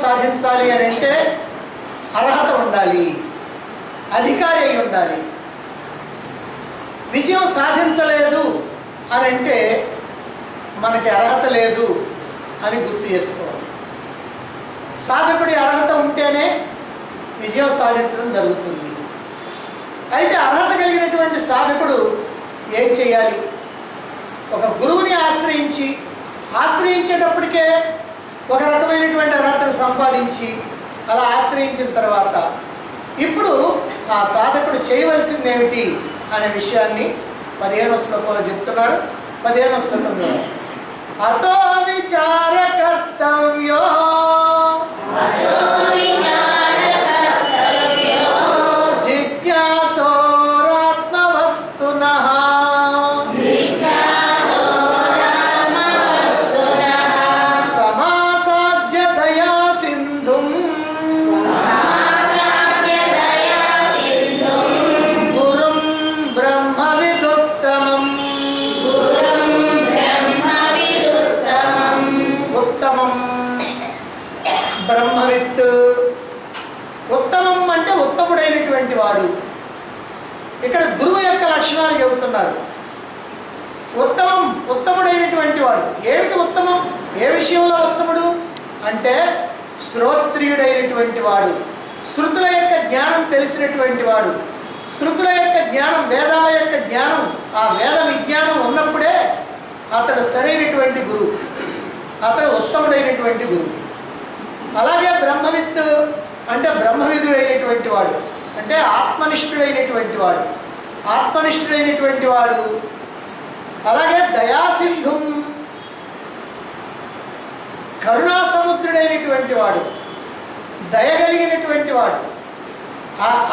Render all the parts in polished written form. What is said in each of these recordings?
సాధించాలి అని అంటే అర్హత ఉండాలి, అధికారి అయి ఉండాలి. విజయం సాధించలేదు అని అంటే మనకి అర్హత లేదు అని గుర్తు చేసుకోవాలి. సాధకుడి అర్హత ఉంటేనే విజయం సాధించడం జరుగుతుంది. అయితే అర్హత కలిగినటువంటి సాధకుడు ఏం చేయాలి? ఒక గురువుని ఆశ్రయించేటప్పటికే ఒక రకమైనటువంటి అర్హతను సంపాదించి అలా ఆశ్రయించిన తర్వాత ఇప్పుడు ఆ సాధకుడు చేయవలసింది ఏమిటి అనే విషయాన్ని 15వ శ్లోకంలో చెప్తున్నారు. 15వ శ్లోకంలో అతో విచార కర్తవ్యో జిజ్ఞాసోరాత్మవస్తునః సమాసాధ్య దయా సింధుం గురుం బ్రహ్మవిదుత్తమం. ఉత్తమం బ్రహ్మవిత్. ఉత్తమం అంటే ఉత్తముడైనటువంటి వాడు. ఇక్కడ గురువు యొక్క లక్షణాలు చెబుతున్నారు. ఉత్తముడైనటువంటి వాడు. ఏమిటి ఉత్తమం? ఏ విషయంలో ఉత్తముడు అంటే శ్రోత్రియుడైనటువంటి వాడు, శృతుల యొక్క జ్ఞానం తెలిసినటువంటి వాడు. శృతుల యొక్క జ్ఞానం, వేదాల యొక్క జ్ఞానం, ఆ వేద విజ్ఞానం ఉన్నప్పుడే అతడు సరైనటువంటి గురువు, అతడు ఉత్తముడైనటువంటి గురువు. అలాగే బ్రహ్మవిత్ అంటే బ్రహ్మవిధుడైనటువంటి వాడు, అంటే ఆత్మనిష్ఠుడైనటువంటి వాడు. అలాగే దయాసింధుం కరుణాసముద్రుడైనటువంటి వాడు, దయగలిగినటువంటి వాడు.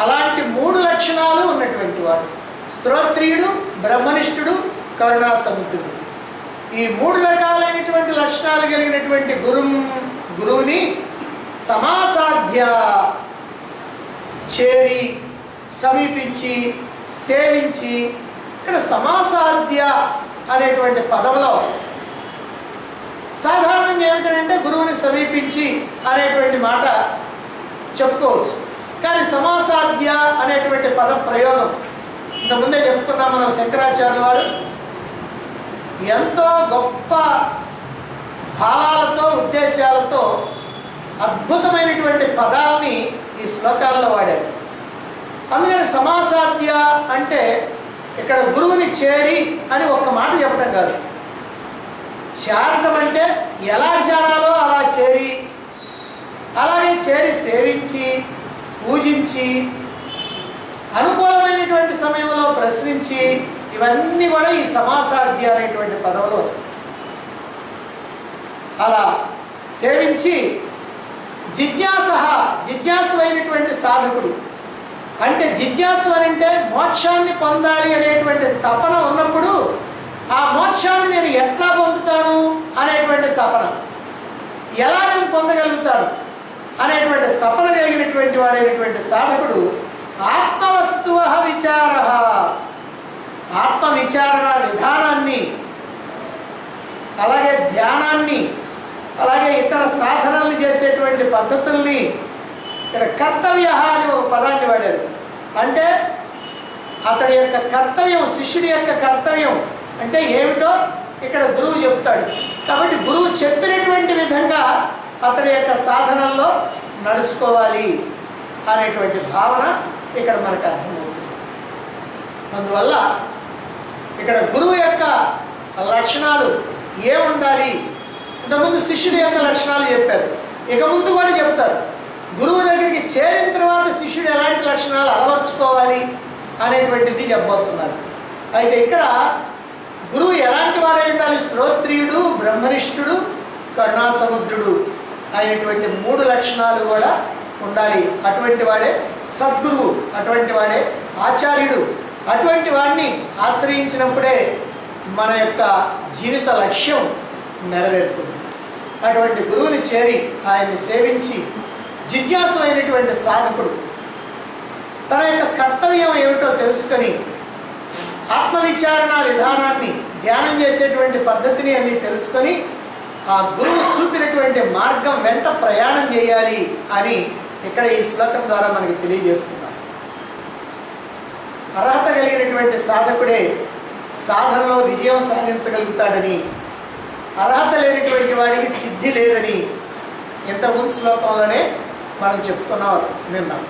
అలాంటి 3 లక్షణాలు ఉన్నటువంటి వాడు శ్రోత్రియుడు, బ్రహ్మనిష్ఠుడు, కరుణాసముద్రుడు. ఈ 3 రకాలైనటువంటి లక్షణాలు కలిగినటువంటి గురువుని సమాసాధ్య చేరి సమీపించి సేవించి. ఇక్కడ సమాసాధ్య అనేటువంటి పదంలో సాధారణంగా ఏమిటంటే గురువుని సమీపించి అనేటువంటి మాట చెప్పుకోవచ్చు. కానీ సమాసాధ్య అనేటువంటి పద ప్రయోగం ఇంతకుముందే చెప్పుకున్నాం మనం. శంకరాచార్యుల వారు ఎంతో గొప్ప భావాలతో, ఉద్దేశాలతో అద్భుతమైనటువంటి పదాలని ఈ శ్లోకాల్లో వాడారు. అందుకని సమాసాధ్య అంటే ఇక్కడ గురువుని చేరి అని ఒక్క మాట చెప్పడం కాదు. చేరటం అంటే ఎలా చేరాలో అలా చేరి, అలాగే చేరి సేవించి, పూజించి, అనుకూలమైనటువంటి సమయంలో ప్రశ్నించి, ఇవన్నీ కూడా ఈ సమాసాధ్య అనేటువంటి పదంలో వస్తాయి. అలా సేవించి జిజ్ఞాసు అయినటువంటి సాధకుడు. అంటే జిజ్ఞాసు అని అంటే మోక్షాన్ని పొందాలి అనేటువంటి తపన ఉన్నప్పుడు ఆ మోక్షాన్ని నేను ఎట్లా పొందుతాను అనేటువంటి తపన, ఎలా నేను పొందగలుగుతాను అనేటువంటి తపన కలిగినటువంటి వాడైనటువంటి సాధకుడు ఆత్మవస్తువ విచార, ఆత్మ విచారణ విధానాన్ని, అలాగే ధ్యానాన్ని, అలాగే ఇతర సాధనల్ని చేసేటువంటి పద్ధతుల్ని, ఇక్కడ కర్తవ్య అని ఒక పదాన్ని వాడారు. అంటే అతడి యొక్క కర్తవ్యం, శిష్యుడి యొక్క కర్తవ్యం అంటే ఏమిటో ఇక్కడ గురువు చెప్తాడు. కాబట్టి గురువు చెప్పినటువంటి విధంగా అతడి యొక్క సాధనల్లో నడుచుకోవాలి అనేటువంటి భావన ఇక్కడ మనకు అర్థమవుతుంది. అందువల్ల ఇక్కడ గురువు యొక్క లక్షణాలు ఏముండాలి? ఇంతకుముందు శిష్యుడి యొక్క లక్షణాలు చెప్పారు, ఇక ముందు కూడా చెప్తారు. గురువు దగ్గరికి చేరిన తర్వాత శిష్యుడు ఎలాంటి లక్షణాలు అలవర్చుకోవాలి అనేటువంటిది చెప్పబోతున్నారు. అయితే ఇక్కడ గురువు ఎలాంటి వాడై ఉండాలి? శ్రోత్రియుడు, బ్రహ్మనిష్ఠుడు, కరుణాసముద్రుడు అయినటువంటి 3 లక్షణాలు కూడా ఉండాలి. అటువంటి వాడే సద్గురువు, అటువంటి వాడే ఆచార్యుడు. అటువంటి వాడిని ఆశ్రయించినప్పుడే మన యొక్క జీవిత లక్ష్యం నెరవేరుతుంది. అటువంటి గురువుని చేరి ఆయన్ని సేవించి జిజ్ఞాసు అయినటువంటి సాధకుడు తన యొక్క కర్తవ్యం ఏమిటో తెలుసుకొని ఆత్మవిచారణ విధానాన్ని, ధ్యానం చేసేటువంటి పద్ధతిని అన్ని తెలుసుకొని ఆ గురువు చూపినటువంటి మార్గం వెంట ప్రయాణం చేయాలి అని ఇక్కడ ఈ శ్లోకం ద్వారా మనకి తెలియజేస్తున్నాం. అర్హత కలిగినటువంటి సాధకుడే సాధనలో విజయం సాధించగలుగుతాడని, అర్హత లేనటువంటి వాడికి సిద్ధి లేదని ఇంతకుముందు శ్లోకంలోనే మనం విన్నాం.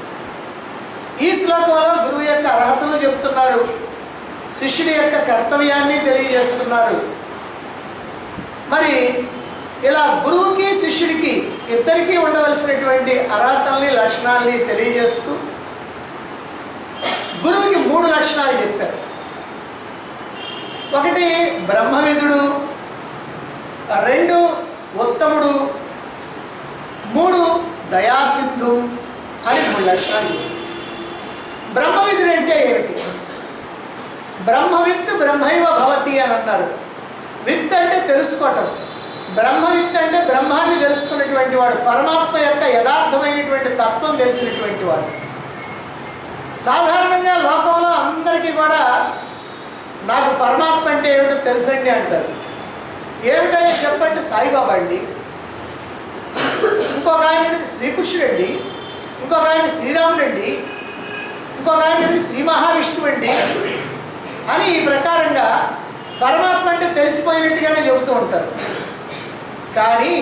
ఈ శ్లోకంలో గురువు యొక్క అర్హతలు చెప్తున్నారు, శిష్యుడి యొక్క కర్తవ్యాన్ని తెలియజేస్తున్నారు. మరి ఇలా గురువుకి శిష్యుడికి ఇద్దరికీ ఉండవలసినటువంటి అర్హతల్ని లక్షణాలని తెలియజేస్తూ గురువుకి 3 లక్షణాలు చెప్పారు. ఒకటి బ్రహ్మవిదుడు, 2 ఉత్తముడు, 3 దయాసింధు అని 3 లక్షణాలు. బ్రహ్మవిదుడు అంటే ఏమిటి? బ్రహ్మవిత్ బ్రహ్మైవ భవతి అని అన్నారు. విత్ అంటే తెలుసుకోవటం, బ్రహ్మవిత్ అంటే బ్రహ్మాన్ని తెలుసుకున్నటువంటి వాడు, పరమాత్మ యొక్క యథార్థమైనటువంటి తత్వం తెలిసినటువంటి వాడు. సాధారణంగా లోకంలో అందరికీ కూడా నాకు పరమాత్మ అంటే ఏమిటో తెలుసండి అంటారు. ఏమిటో చెప్పండి, సాయిబాబా అండి, ఇంకొక ఆయన శ్రీకృష్ణుడు అండి, ఇంకొక ఆయన శ్రీరాముడు అండి, ఇంకొక ఆయన శ్రీ మహావిష్ణువు అండి అని ఈ ప్రకారంగా పరమాత్మ అంటే తెలిసిపోయినట్టుగానే చెబుతూ ఉంటారు. కానీ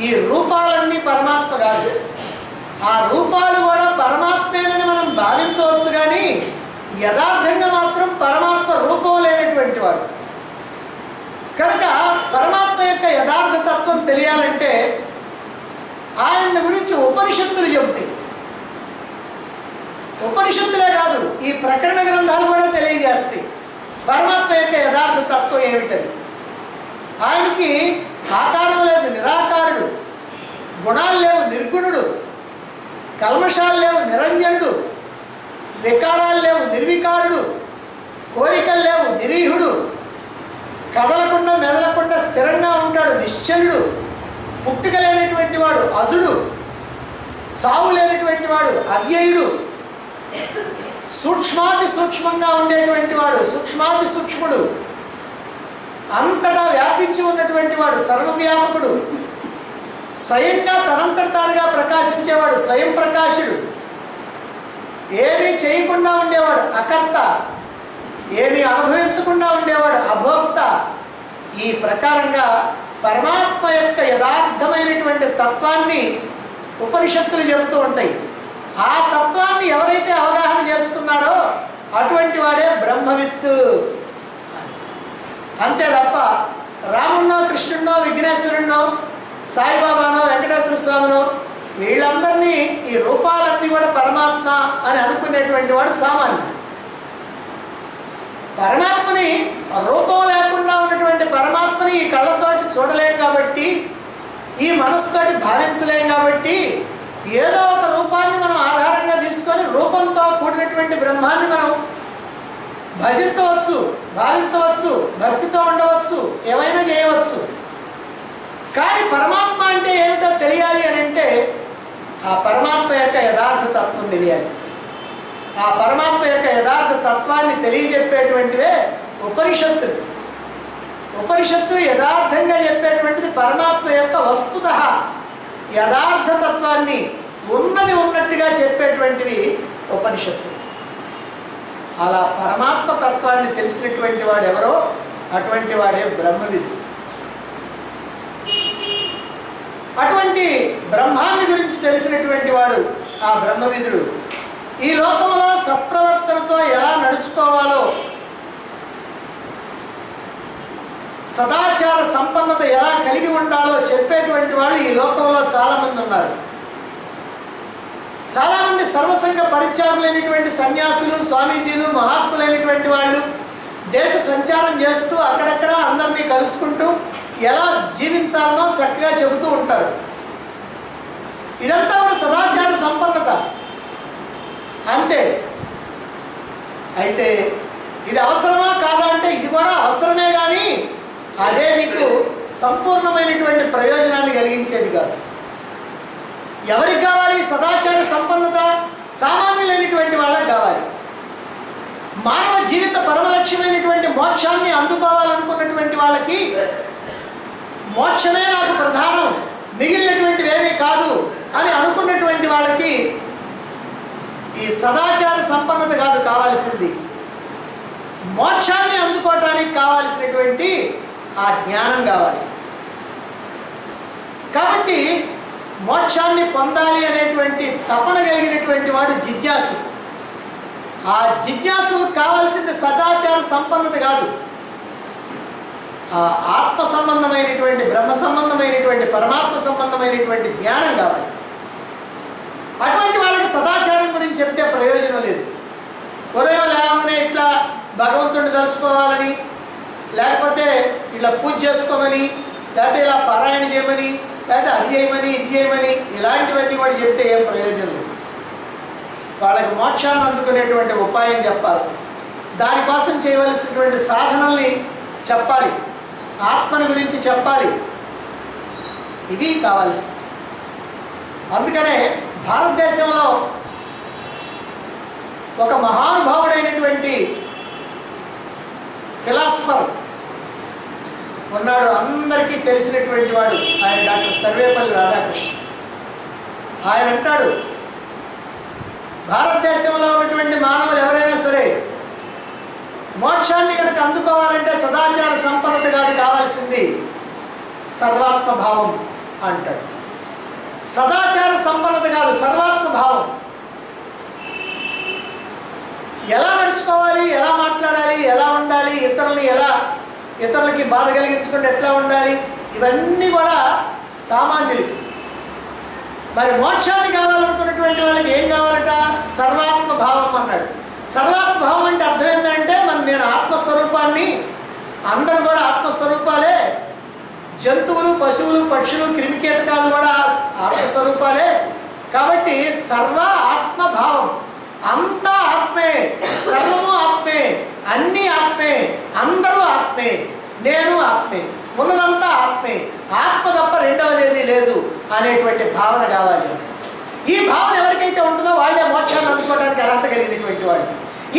ఈ రూపాలన్నీ పరమాత్మ కాదు. ఆ రూపాలు కూడా పరమాత్మేనని మనం భావించవచ్చు, కానీ యథార్థంగా మాత్రం పరమాత్మ రూపం లేనటువంటి వాడు. కనుక పరమాత్మ యొక్క యథార్థ తత్వం తెలియాలంటే ఆయన గురించి ఉపనిషత్తులు చెబుతాయి. ఉపనిషత్తులే కాదు, ఈ ప్రకరణ గ్రంథాలు కూడా తెలియజేస్తాయి పరమాత్మ యొక్క యథార్థ తత్వం ఏమిటని. ఆయనకి ఆకారం లేదు, నిరాకారుడు, గుణాలు లేవు, నిర్గుణుడు, కల్మషాలు లేవు, నిరంజనుడు, వికారాలు లేవు, నిర్వికారుడు, కోరికలు లేవు, నిరీహుడు, కదలకుండా మెదలకుండా స్థిరంగా ఉంటాడు, నిశ్చలుడు, పుట్టుక లేనటువంటి వాడు, అజుడు, సావు లేనటువంటి వాడు, అవ్యయుడు, సూక్ష్మాతి సూక్ష్మంగా ఉండేటువంటి వాడు, సూక్ష్మాతి సూక్ష్ముడు, అంతటా వ్యాపించి ఉన్నటువంటి వాడు, సర్వవ్యాపకుడు, స్వయంగా తనంతట తానుగా ప్రకాశించేవాడు, స్వయం ప్రకాశుడు, ఏమీ చేయకుండా ఉండేవాడు, అకర్త, ఏమీ అనుభవించకుండా ఉండేవాడు, అభోక్త. ఈ ప్రకారంగా పరమాత్మ యొక్క యథార్థమైనటువంటి తత్వాన్ని ఉపనిషత్తులు చెబుతూ ఉంటాయి. ఆ తత్వాన్ని ఎవరైతే అవగాహన చేసుకున్నారో అటువంటి వాడే బ్రహ్మవిత్తు. అంతే తప్ప రాముడినో, కృష్ణుడినో, విఘ్నేశ్వరుడినో, సాయిబాబానో, వెంకటేశ్వర స్వామినో వీళ్ళందరినీ ఈ రూపాలన్నీ కూడా పరమాత్మ అని అనుకునేటువంటి వాడు సామాన్యుడు. పరమాత్మని రూపం లేకుండా ఉన్నటువంటి పరమాత్మని ఈ కళ్ళతోటి చూడలేం కాబట్టి, ఈ మనసుతోటి భావించలేం కాబట్టి, ఏదో ఒక రూపాన్ని మనం ఆధారంగా తీసుకొని రూపంతో కూడినటువంటి బ్రహ్మాన్ని మనం భజించవచ్చు, భావించవచ్చు, భక్తితో ఉండవచ్చు, ఏమైనా చేయవచ్చు. కానీ పరమాత్మ అంటే ఏమిటో తెలియాలి అని అంటే ఆ పరమాత్మ యొక్క యథార్థ తత్వం తెలియాలి. ఆ పరమాత్మ యొక్క యథార్థ తత్వాన్ని తెలియజెప్పేటువంటివే ఉపనిషత్తులు. ఉపనిషత్తులు యథార్థంగా చెప్పేటువంటిది పరమాత్మ యొక్క వస్తుతః యథార్థ తత్వాన్ని ఉన్నది ఉన్నట్టుగా చెప్పేటువంటివి ఉపనిషత్తులు. అలా పరమాత్మ తత్వాన్ని తెలిసినటువంటి వాడు ఎవరో అటువంటి వాడే బ్రహ్మవిధు. అటువంటి బ్రహ్మాన్ని గురించి తెలిసినటువంటి వాడు ఆ బ్రహ్మవిధుడు ఈ లోకంలో సత్ప్రవర్తనతో ఎలా నడుచుకోవాలో, సదాచార సంపన్నత ఎలా కలిగి ఉండాలో చెప్పేటువంటి వాళ్ళు ఈ లోకంలో చాలామంది ఉన్నారు. చాలామంది సర్వసంగ పరిత్యాగులైనటువంటి సన్యాసులు, స్వామీజీలు, మహాత్ములైనటువంటి వాళ్ళు దేశ సంచారం చేస్తూ అక్కడక్కడ అందరినీ కలుసుకుంటూ ఎలా జీవించాలనో చక్కగా చెబుతూ ఉంటారు. ఇదంతా కూడా సదాచార సంపన్నత అంతే. అయితే ఇది అవసరమా కాదా అంటే ఇది కూడా అవసరమే, కానీ అదే నీకు సంపూర్ణమైనటువంటి ప్రయోజనాన్ని కలిగించేది కాదు. ఎవరికి కావాలి సదాచార సంపన్నత? సామాన్యులైనటువంటి వాళ్ళకి కావాలి. మానవ జీవిత పరమలక్ష్యమైనటువంటి మోక్షాన్ని అందుకోవాలనుకున్నటువంటి వాళ్ళకి మోక్షమే నాకు ప్రధానం, మిగిలినటువంటివి ఏమీ కాదు అని అనుకున్నటువంటి వాళ్ళకి ఈ సదాచార సంపన్నత కాదు కావాల్సింది, మోక్షాన్ని అందుకోవటానికి కావాల్సినటువంటి ఆ జ్ఞానం కావాలి. కాబట్టి మోక్షాన్ని పొందాలి అనేటువంటి తపన కలిగినటువంటి వాడు జిజ్ఞాసు. ఆ జిజ్ఞాసుకు కావాల్సింది సదాచార సంపన్నత కాదు, ఆ ఆత్మ సంబంధమైనటువంటి, బ్రహ్మ సంబంధమైనటువంటి, పరమాత్మ సంబంధమైనటువంటి జ్ఞానం కావాలి. అటువంటి వాళ్ళకి సదాచారం గురించి చెప్తే ప్రయోజనం లేదు. ఉదయం లేవగానే ఇట్లా భగవంతుడిని తలుచుకోవాలని, లేకపోతే ఇలా పూజ చేసుకోమని, లేకపోతే ఇలా పారాయణ చేయమని, లేకపోతే అది చేయమని ఇది చేయమని ఇలాంటివన్నీ కూడా చెప్తే ఏం ప్రయోజనం లేదు. వాళ్ళకి మోక్షాన్ని అందుకునేటువంటి ఉపాయం చెప్పాలి, దానికోసం చేయవలసినటువంటి సాధనల్ని చెప్పాలి, ఆత్మని గురించి చెప్పాలి. ఇవి కావాల్సింది. అందుకనే భారతదేశంలో ఒక మహానుభావుడైనటువంటి ఫిలాసఫర్ ఉన్నాడు, అందరికీ తెలిసినటువంటి వాడు. ఆయన డాక్టర్ సర్వేపల్లి రాధాకృష్ణ. ఆయన అంటాడు, భారతదేశంలో ఉన్నటువంటి మానవులు ఎవరైనా సరే మోక్షాన్ని కనుక అందుకోవాలంటే సదాచార సంపన్నత కాదు కావాల్సింది, సర్వాత్మ భావం అంటాడు. సదాచార సంపన్నత కాదు, సర్వాత్మ భావం. ఎలా నడుచుకోవాలి, ఎలా మాట్లాడాలి, ఎలా ఉండాలి, ఇతరులకి బాధ కలిగించకుండా ఎట్లా ఉండాలి, ఇవన్నీ కూడా సామాన్యులకి. మరి మోక్షాన్ని కావాలనుకున్నటువంటి వాళ్ళకి ఏం కావాలట? సర్వాత్మ భావం అన్నాడు. సర్వాత్మ భావం అంటే అర్థం ఏంటంటే నేను ఆత్మస్వరూపాన్ని, అందరూ కూడా ఆత్మస్వరూపాలే, జంతువులు, పశువులు, పక్షులు, క్రిమికీటకాలు కూడా ఆత్మస్వరూపాలే. కాబట్టి సర్వ ఆత్మభావం, అంతా ఆత్మే, సర్వము ఆత్మే, అన్నీ ఆత్మే, అందరూ ఆత్మే, నేను ఆత్మే, ఉన్నదంతా ఆత్మే, ఆత్మ తప్ప రెండవది ఏది లేదు అనేటువంటి భావన కావాలి. ఈ భావన ఎవరికైతే ఉంటుందో వాళ్ళే మోక్షాన్ని అందుకోవడానికి అర్హత కలిగినటువంటి వాళ్ళు.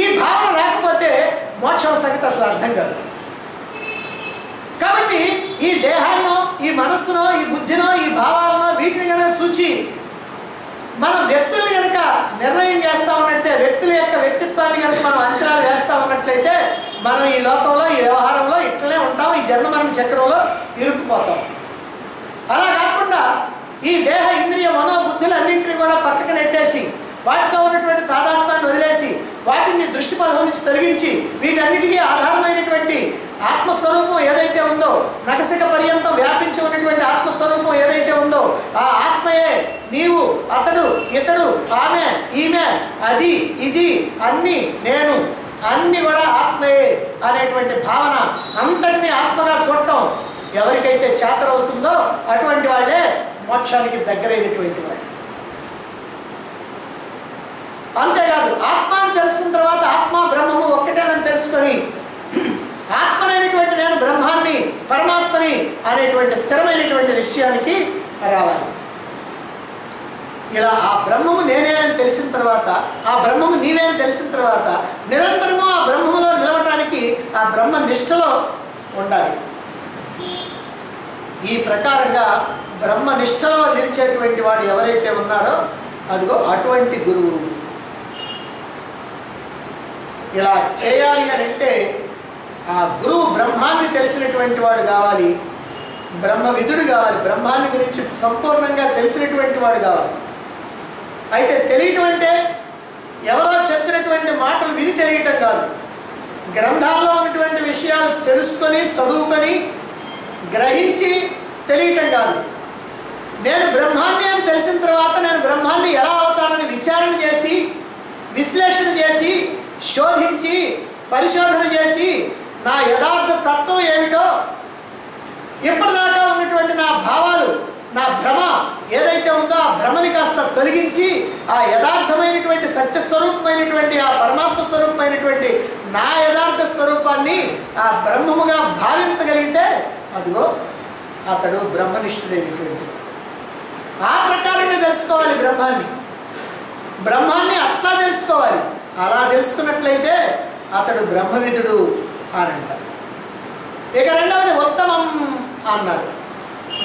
ఈ భావన రాకపోతే మోక్షం సంగతి అసలు అర్థం కాదు. కాబట్టి ఈ దేహాన్నో, ఈ మనస్సునో, ఈ బుద్ధినో, ఈ భావాలనో వీటిని కనుక చూచి మనం వ్యక్తుల్ని కనుక నిర్ణయం చేస్తూ ఉన్నట్లయితే, వ్యక్తుల యొక్క వ్యక్తిత్వాన్ని కనుక మనం అంచనాలు వేస్తూ ఉన్నట్లయితే మనం ఈ లోకంలో, ఈ వ్యవహారంలో ఇట్లనే ఉంటాం, ఈ జన్మ మరణ చక్రంలో ఇరుక్కుపోతాం. అలా కాకుండా ఈ దేహ, ఇంద్రియ, మనోబుద్ధులు అన్నింటినీ కూడా పక్కకు నెట్టేసి, వాటితో ఉన్నటువంటి తాదాత్మ్యాన్ని వదిలేసి, వాటిని దృష్టి పదం నుంచి తొలగించి, వీటన్నిటికీ ఆధారమైనటువంటి ఆత్మస్వరూపం ఏదైతే ఉందో, నకసిక పర్యంతం వ్యాపించి ఉన్నటువంటి ఆత్మస్వరూపం ఏదైతే ఉందో, ఆ ఆత్మయే నీవు, అతడు, ఇతడు, ఆమె, ఈమె, అది, ఇది, అన్నీ, నేను, అన్నీ కూడా ఆత్మయే అనేటువంటి భావన అంతటినీ ఆత్మగా చూడటం ఎవరికైతే చేతనవుతుందో అటువంటి వాళ్ళే మోక్షానికి దగ్గరైనటువంటి వాళ్ళు. అంతేకాదు, ఆత్మని తెలుసుకున్న తర్వాత ఆత్మ బ్రహ్మము ఒక్కటేనని తెలుసుకొని ఆత్మనైనటువంటి నేను బ్రహ్మాన్ని, పరమాత్మని అనేటువంటి స్థిరమైనటువంటి నిశ్చయానికి రావాలి. ఇలా ఆ బ్రహ్మము నేనే అని తెలిసిన తర్వాత, ఆ బ్రహ్మము నీవే అని తెలిసిన తర్వాత నిరంతరము ఆ బ్రహ్మములో నిలవటానికి ఆ బ్రహ్మ నిష్ఠలో ఉండాలి. ఈ ప్రకారంగా బ్రహ్మ నిష్ఠలో నిలిచేటువంటి వాడు ఎవరైతే ఉన్నారో అదిగో అటువంటి గురువు. ఇలా చేయాలి అని అంటే ఆ గురువు బ్రహ్మాన్ని తెలిసినటువంటి వాడు కావాలి, బ్రహ్మవిధుడు కావాలి, బ్రహ్మాన్ని గురించి సంపూర్ణంగా తెలిసినటువంటి వాడు కావాలి. అయితే తెలియటం అంటే ఎవరో చెప్పినటువంటి మాటలు విని తెలియటం కాదు, గ్రంథాల్లో ఉన్నటువంటి విషయాలు తెలుసుకొని, చదువుకొని, గ్రహించి తెలియటం కాదు. నేను బ్రహ్మాన్ని అని తెలిసిన తర్వాత నేను బ్రహ్మాన్ని ఎలా అవుతానని విచారణ చేసి, విశ్లేషణ చేసి, శోధించి, పరిశోధన చేసి, నా యథార్థ తత్వం ఏమిటో, ఇప్పటిదాకా ఉన్నటువంటి నా భావాలు, నా భ్రమ ఏదైతే ఉందో ఆ భ్రమని కాస్త తొలగించి ఆ యథార్థమైనటువంటి సత్యస్వరూపమైనటువంటి, ఆ పరమాత్మ స్వరూపమైనటువంటి నా యథార్థ స్వరూపాన్ని ఆ బ్రహ్మముగా భావించగలిగితే అదిగో అతడు బ్రహ్మనిష్ఠుడైనటువంటి. ఆ ప్రకారంగా తెలుసుకోవాలి బ్రహ్మాన్ని అట్లా తెలుసుకోవాలి. అలా తెలుసుకున్నట్లయితే అతడు బ్రహ్మవిధుడు అని అంటారు. ఇక రెండవది ఉత్తమం అన్నారు.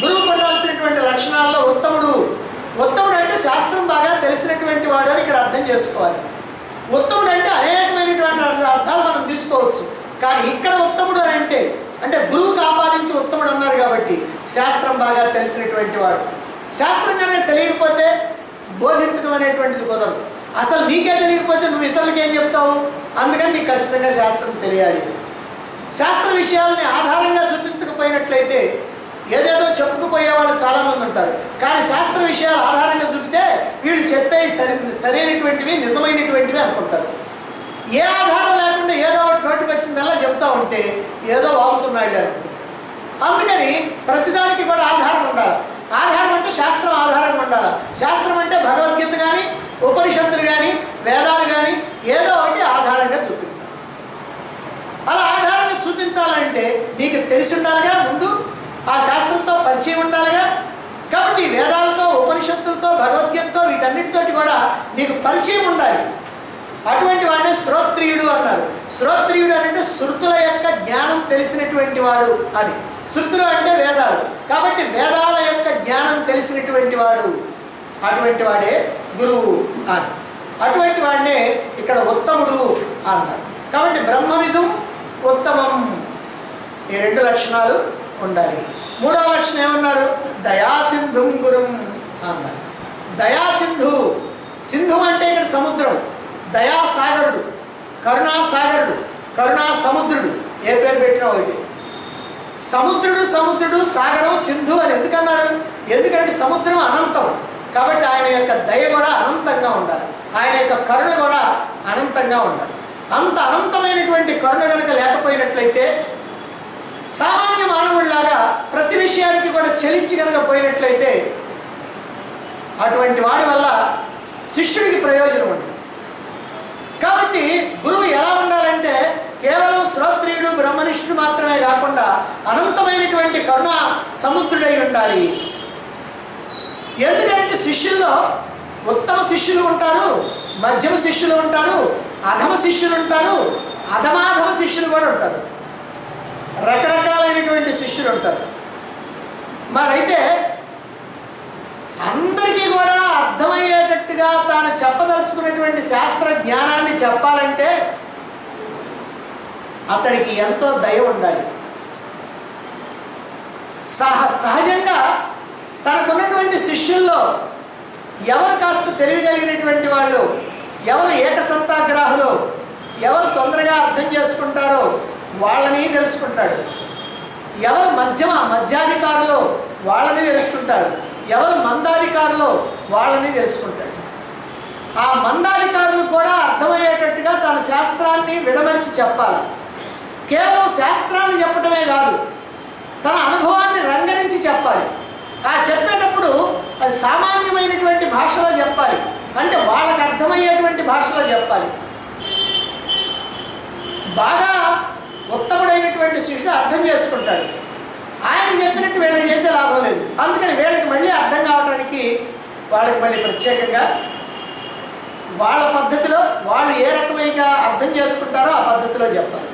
గురువుకు ఉండాల్సినటువంటి లక్షణాల్లో ఉత్తముడు. ఉత్తముడు అంటే శాస్త్రం బాగా తెలిసినటువంటి వాడు అని ఇక్కడ అర్థం చేసుకోవాలి. ఉత్తముడు అంటే అనేకమైనటువంటి అర్థాలు మనం తీసుకోవచ్చు. కానీ ఇక్కడ ఉత్తముడు అని అంటే గురువుకు ఆపాదించి ఉత్తముడు అన్నారు కాబట్టి శాస్త్రం బాగా తెలిసినటువంటి వాడు. శాస్త్రం కనుక తెలియకపోతే బోధించడం అనేటువంటిది కుదరదు. అసలు నీకే తెలియకపోతే నువ్వు ఇతరులకి ఏం చెప్తావు? అందుకని నీకు ఖచ్చితంగా శాస్త్రం తెలియాలి. శాస్త్ర విషయాలని ఆధారంగా చూపించకపోయినట్లయితే ఏదేదో చెప్పుకుపోయే వాళ్ళు చాలామంది ఉంటారు. కానీ శాస్త్ర విషయాలు ఆధారంగా చూపితే వీళ్ళు చెప్పే సరైనటువంటివి నిజమైనటువంటివి అనుకుంటారు. ఏ ఆధారం లేకుండా ఏదో ఒకటి నోటికి వచ్చిందల్లా చెప్తా ఉంటే ఏదో వాగుతున్నాడు అనుకుంటారు. అందుకని ప్రతిదానికి కూడా ఆధారం ఉండాలి. ఆధారం అంటే శాస్త్రం ఆధారంగా ఉండాలి. శాస్త్రం అంటే భగవద్గీత కానీ ఉపనిషత్తులు కానీ వేదాలు కానీ ఏదో ఒకటి ఆధారంగా చూపించాలి. అలా ఆధారంగా చూపించాలంటే నీకు తెలిసి ఉండాలిగా, ముందు ఆ శాస్త్రంతో పరిచయం ఉండాలిగా. కాబట్టి వేదాలతో ఉపనిషత్తులతో భగవద్గీతతో వీటన్నిటితోటి కూడా నీకు పరిచయం ఉండాలి. అటువంటి వాడే శ్రోత్రియుడు అన్నారు. శ్రోత్రియుడు అంటే శృతుల యొక్క జ్ఞానం తెలిసినటువంటి వాడు అని. శృతులు అంటే వేదాలు కాబట్టి వేదాల యొక్క జ్ఞానం తెలిసినటువంటి వాడు, అటువంటి వాడే గురువు అని. అటువంటి వాడినే ఇక్కడ ఉత్తముడు అన్నారు. కాబట్టి బ్రహ్మవిధం ఉత్తమం ఈ రెండు లక్షణాలు ఉండాలి. మూడవ లక్షణం ఏమన్నారు? దయాసింధుం గురుం అన్నారు. దయాసింధు, సింధు అంటే ఇక్కడ సముద్రం, దయాసాగరుడు, కరుణాసాగరుడు, కరుణా సముద్రుడు, ఏ పేరు పెట్టినా ఒకటి. సముద్రుడు సాగరం సింధు అని ఎందుకన్నారు? ఎందుకంటే సముద్రం అనంతం కాబట్టి ఆయన యొక్క దయ కూడా అనంతంగా ఉండాలి, ఆయన యొక్క కరుణ కూడా అనంతంగా ఉండాలి. అంత అనంతమైనటువంటి కరుణ కనుక లేకపోయినట్లయితే సామాన్య మానవుడిలాగా ప్రతి విషయానికి కూడా చెలించి కనుక పోయినట్లయితే అటువంటి వాడి వల్ల శిష్యుడికి ప్రయోజనం ఉంటుంది. కాబట్టి గురువు ఎలా ఉండాలంటే కేవలం శ్రోత్రియుడు బ్రహ్మనిష్ఠుడు మాత్రమే కాకుండా అనంతమైనటువంటి కరుణ సముద్రుడై ఉండాలి. ఎందుకంటే శిష్యుల్లో ఉత్తమ శిష్యులు ఉంటారు, మధ్యమ శిష్యులు ఉంటారు, అధమ శిష్యులు ఉంటారు, అధమాధమ శిష్యులు కూడా ఉంటారు, రకరకాలైనటువంటి శిష్యులు ఉంటారు. మరైతే అందరికీ కూడా అర్థమయ్యేటట్టుగా తాను చెప్పదలుచుకున్నటువంటి శాస్త్ర జ్ఞానాన్ని చెప్పాలంటే అతడికి ఎంతో దయ ఉండాలి. సహజంగా తనకున్నటువంటి శిష్యుల్లో ఎవరు కాస్త తెలివిగలిగినటువంటి వాళ్ళు, ఎవరు ఏకసంతాగ్రాహులు, ఎవరు తొందరగా అర్థం చేసుకుంటారో వాళ్ళని తెలుసుకుంటాడు. ఎవరు మధ్యాధికారులు వాళ్ళని తెలుసుకుంటారు. ఎవరు మందాధికారులు వాళ్ళని తెలుసుకుంటాడు. ఆ మందాధికారులు కూడా అర్థమయ్యేటట్టుగా తన శాస్త్రాన్ని విడమరిచి చెప్పాలి. కేవలం శాస్త్రాన్ని చెప్పటమే కాదు, తన అనుభవాన్ని రంగరించి చెప్పాలి. ఆ చెప్పేటప్పుడు అది సామాన్యమైనటువంటి భాషలో చెప్పాలి, అంటే వాళ్ళకి అర్థమయ్యేటువంటి భాషలో చెప్పాలి. బాగా ఉత్తముడైనటువంటి శిష్యుడు అర్థం చేసుకుంటాడు. ఆయన చెప్పినట్టు వీళ్ళకి చేస్తే లాభం లేదు. అందుకని వీళ్ళకి మళ్ళీ అర్థం కావడానికి వాళ్ళకి మళ్ళీ ప్రత్యేకంగా వాళ్ళ పద్ధతిలో వాళ్ళు ఏ రకమైనా అర్థం చేసుకుంటారో ఆ పద్ధతిలో చెప్పాలి.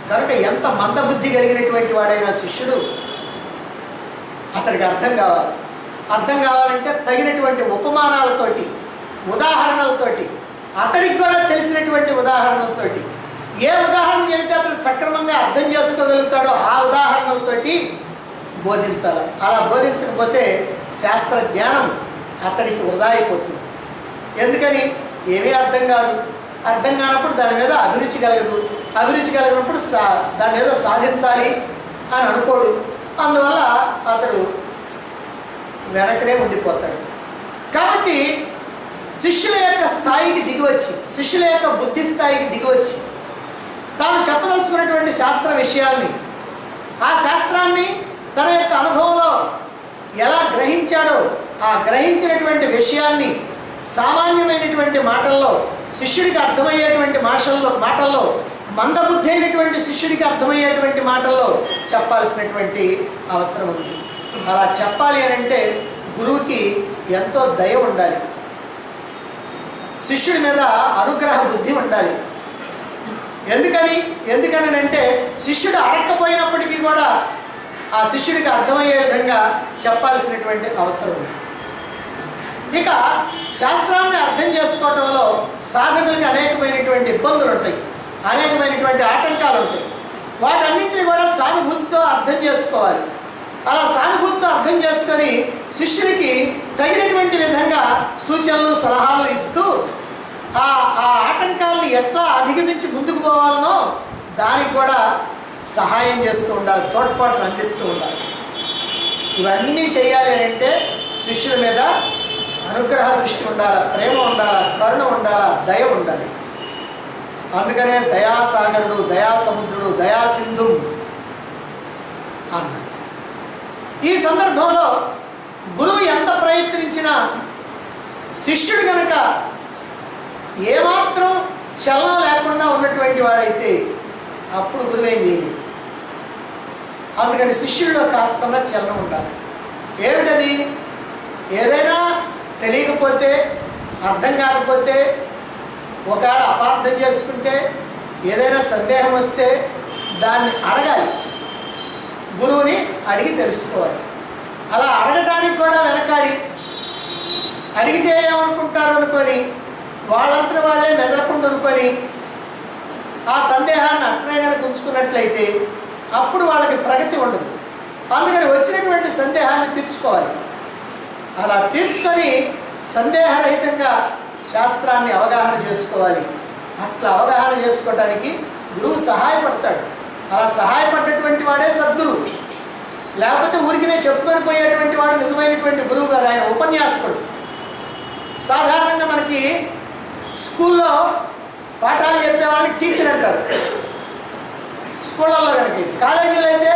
కనుక ఎంత మందబుద్ధి కలిగినటువంటి వాడైనా శిష్యుడు అతడికి అర్థం కావాలి. అర్థం కావాలంటే తగినటువంటి ఉపమానాలతోటి, ఉదాహరణలతోటి, అతడికి కూడా తెలిసినటువంటి ఉదాహరణలతోటి, ఏ ఉదాహరణ చెబితే అతను సక్రమంగా అర్థం చేసుకోగలుగుతాడో ఆ ఉదాహరణలతోటి బోధించాలి. అలా బోధించకపోతే శాస్త్ర జ్ఞానం అతడికి వృధా అయిపోతుంది. ఎందుకని? ఏమీ అర్థం కాదు. అర్థం కానప్పుడు దాని మీద అభిరుచి కలగదు. అభిరుచి కలిగినప్పుడు దాన్ని ఏదో సాధించాలి అని అనుకోడు. అందువల్ల అతడు వెనకనే ఉండిపోతాడు. కాబట్టి శిష్యుల యొక్క స్థాయికి దిగివచ్చి, శిష్యుల యొక్క బుద్ధి స్థాయికి దిగివచ్చి తాను చెప్పదలుచుకున్నటువంటి శాస్త్ర విషయాల్ని, ఆ శాస్త్రాన్ని తన యొక్క అనుభవంలో ఎలా గ్రహించాడో ఆ గ్రహించినటువంటి విషయాన్ని సామాన్యమైనటువంటి మాటల్లో, శిష్యుడికి అర్థమయ్యేటువంటి మాటల్లో, మందబుద్ధి అయినటువంటి శిష్యుడికి అర్థమయ్యేటువంటి మాటల్లో చెప్పాల్సినటువంటి అవసరం ఉంది. అలా చెప్పాలి అని అంటే గురువుకి ఎంతో దయ ఉండాలి, శిష్యుడి మీద అనుగ్రహ బుద్ధి ఉండాలి. ఎందుకని అంటే శిష్యుడు అడక్కపోయినప్పటికీ కూడా ఆ శిష్యుడికి అర్థమయ్యే విధంగా చెప్పాల్సినటువంటి అవసరం ఉంది. ఇక శాస్త్రాన్ని అర్థం చేసుకోవటంలో సాధకులకి అనేకమైనటువంటి ఇబ్బందులు ఉంటాయి, అనేకమైనటువంటి ఆటంకాలు ఉంటాయి. వాటన్నింటినీ కూడా సానుభూతితో అర్థం చేసుకోవాలి. అలా సానుభూతితో అర్థం చేసుకొని శిష్యుడికి తగినటువంటి విధంగా సూచనలు సలహాలు ఇస్తూ ఆ ఆటంకాలను ఎట్లా అధిగమించి ముందుకు పోవాలనో దానికి కూడా సహాయం చేస్తూ ఉండాలి, తోడ్పాటును అందిస్తూ ఉండాలి. ఇవన్నీ చేయాలి అంటే శిష్యుల మీద అనుగ్రహ దృష్టి ఉండాలి, ప్రేమ ఉండాలి, కరుణ ఉండాలి, దయ ఉండాలి. అందుకనే దయాసాగరుడు, దయాసముద్రుడు, దయాసింధు అన్నాడు. ఈ సందర్భంలో గురువు ఎంత ప్రయత్నించినా శిష్యుడు కనుక ఏమాత్రం చలనం లేకుండా ఉన్నటువంటి వాడైతే అప్పుడు గురువు ఏం చేయలేదు. అందుకని శిష్యుడిలో కాస్తంగా చలనం ఉండాలి. ఏమిటది? ఏదైనా తెలియకపోతే, అర్థం కాకపోతే, ఒకవేళ అపార్థం చేసుకుంటే, ఏదైనా సందేహం వస్తే దాన్ని అడగాలి, గురువుని అడిగి తెలుసుకోవాలి. అలా అడగటానికి కూడా వెనకాడి అడిగితే ఏమనుకుంటారు అనుకొని వాళ్ళంతా వాళ్ళే మెదలకుండా అనుకొని ఆ సందేహాన్ని అట్లనే కనుక ఉంచుకున్నట్లయితే అప్పుడు వాళ్ళకి ప్రగతి ఉండదు. అందుకని వచ్చినటువంటి సందేహాన్ని తీర్చుకోవాలి. అలా తీర్చుకొని సందేహరహితంగా శాస్త్రాన్ని అవగాహన చేసుకోవాలి. అట్లా అవగాహన చేసుకోవడానికి గురువు సహాయపడతాడు. అలా సహాయపడ్డటువంటి వాడే సద్గురువు. లేకపోతే ఊరికినే చెప్పుకొని పోయేటువంటి వాడు నిజమైనటువంటి గురువు కాదు, ఆయన ఉపన్యాసకుడు. సాధారణంగా మనకి స్కూల్లో పాఠాలు చెప్పే వాళ్ళని టీచర్ అంటారు, స్కూళ్ళల్లో కనుక. కాలేజీలో అయితే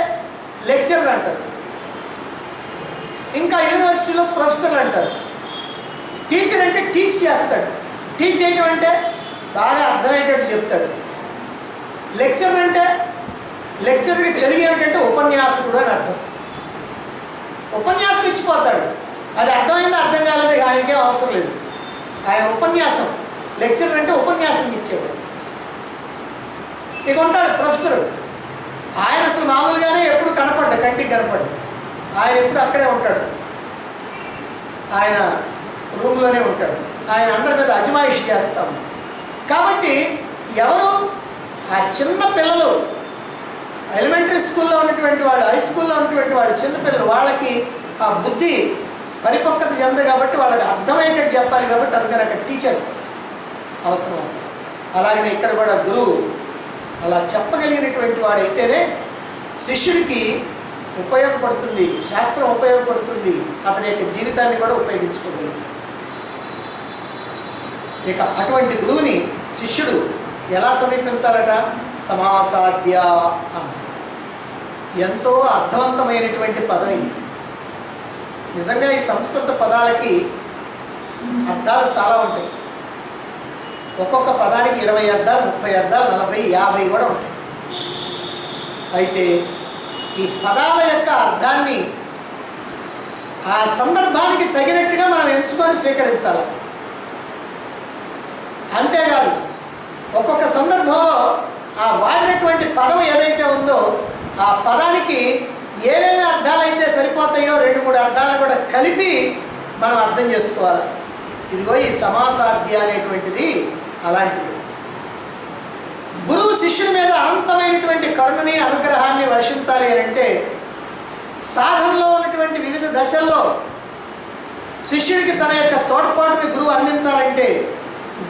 లెక్చరర్ అంటారు, ఇంకా యూనివర్సిటీలో ప్రొఫెసర్లు అంటారు. టీచర్ అంటే టీచ్ చేస్తాడు. టీచ్ చేయడం అంటే బాగా అర్థమయ్యేటట్టు చెప్తాడు. లెక్చరర్ అంటే లెక్చర్కి తెలుగు ఏమిటంటే ఉపన్యాసకుడు అని అర్థం. ఉపన్యాసం ఇచ్చిపోతాడు. అది అర్థమైందో అర్థం కాలేదే ఆయనకేం అవసరం లేదు. ఆయన ఉపన్యాసం, లెక్చరర్ అంటే ఉపన్యాసం ఇచ్చేవాడు. ఇక ఉంటాడు ప్రొఫెసర్. ఆయన అసలు మామూలుగానే ఎప్పుడు కనపడ్డా, కంటికి కనపడ్డా. ఆయన ఎప్పుడు అక్కడే ఉంటాడు, ఆయన రూమ్లోనే ఉంటాడు. ఆయన అందరి మీద అజమాయిషి చేస్తాం. కాబట్టి ఎవరు ఆ చిన్న పిల్లలు, ఎలిమెంటరీ స్కూల్లో ఉన్నటువంటి వాళ్ళు, హై స్కూల్లో ఉన్నటువంటి వాళ్ళు, చిన్నపిల్లలు, వాళ్ళకి ఆ బుద్ధి పరిపక్వత చెందదు కాబట్టి వాళ్ళకి అర్థమయ్యేటట్టు చెప్పాలి. కాబట్టి అందుకని అక్కడ టీచర్స్ అవసరం అవుతుంది. అలాగనే ఇక్కడ కూడా గురువు అలా చెప్పగలిగినటువంటి వాడైతేనే శిష్యుడికి ఉపయోగపడుతుంది, శాస్త్రం ఉపయోగపడుతుంది, అతని యొక్క జీవితాన్ని కూడా ఉపయోగించుకోగలుగుతుంది. ఇక అటువంటి గురువుని శిష్యుడు ఎలా సమీపించాలట? సమాసాద్య అన్న ఎంతో అర్థవంతమైనటువంటి పదం ఇది. నిజంగా ఈ సంస్కృత పదాలకి అర్థాలు చాలా ఉంటాయి. ఒక్కొక్క పదానికి 20 అర్థాలు, 30 అర్థాలు, 40, 50 కూడా ఉంటాయి. అయితే ఈ పదాల యొక్క అర్థాన్ని ఆ సందర్భానికి తగినట్టుగా మనం ఎంచుకొని స్వీకరించాలి. అంతేకాదు ఒక్కొక్క సందర్భంలో ఆ వాడినటువంటి పదం ఏదైతే ఉందో ఆ పదానికి ఏమేమి అర్థాలు అయితే సరిపోతాయో 2-3 అర్థాలను కూడా కలిపి మనం అర్థం చేసుకోవాలి. ఇదిగో ఈ సమాసాధ్య అనేటువంటిది అలాంటిది. గురువు శిష్యుడి మీద అనంతమైనటువంటి కరుణని, అనుగ్రహాన్ని వర్షించాలి అని అంటే సాధనలో ఉన్నటువంటి వివిధ దశల్లో శిష్యుడికి తన యొక్క తోడ్పాటుని గురువు అందించాలంటే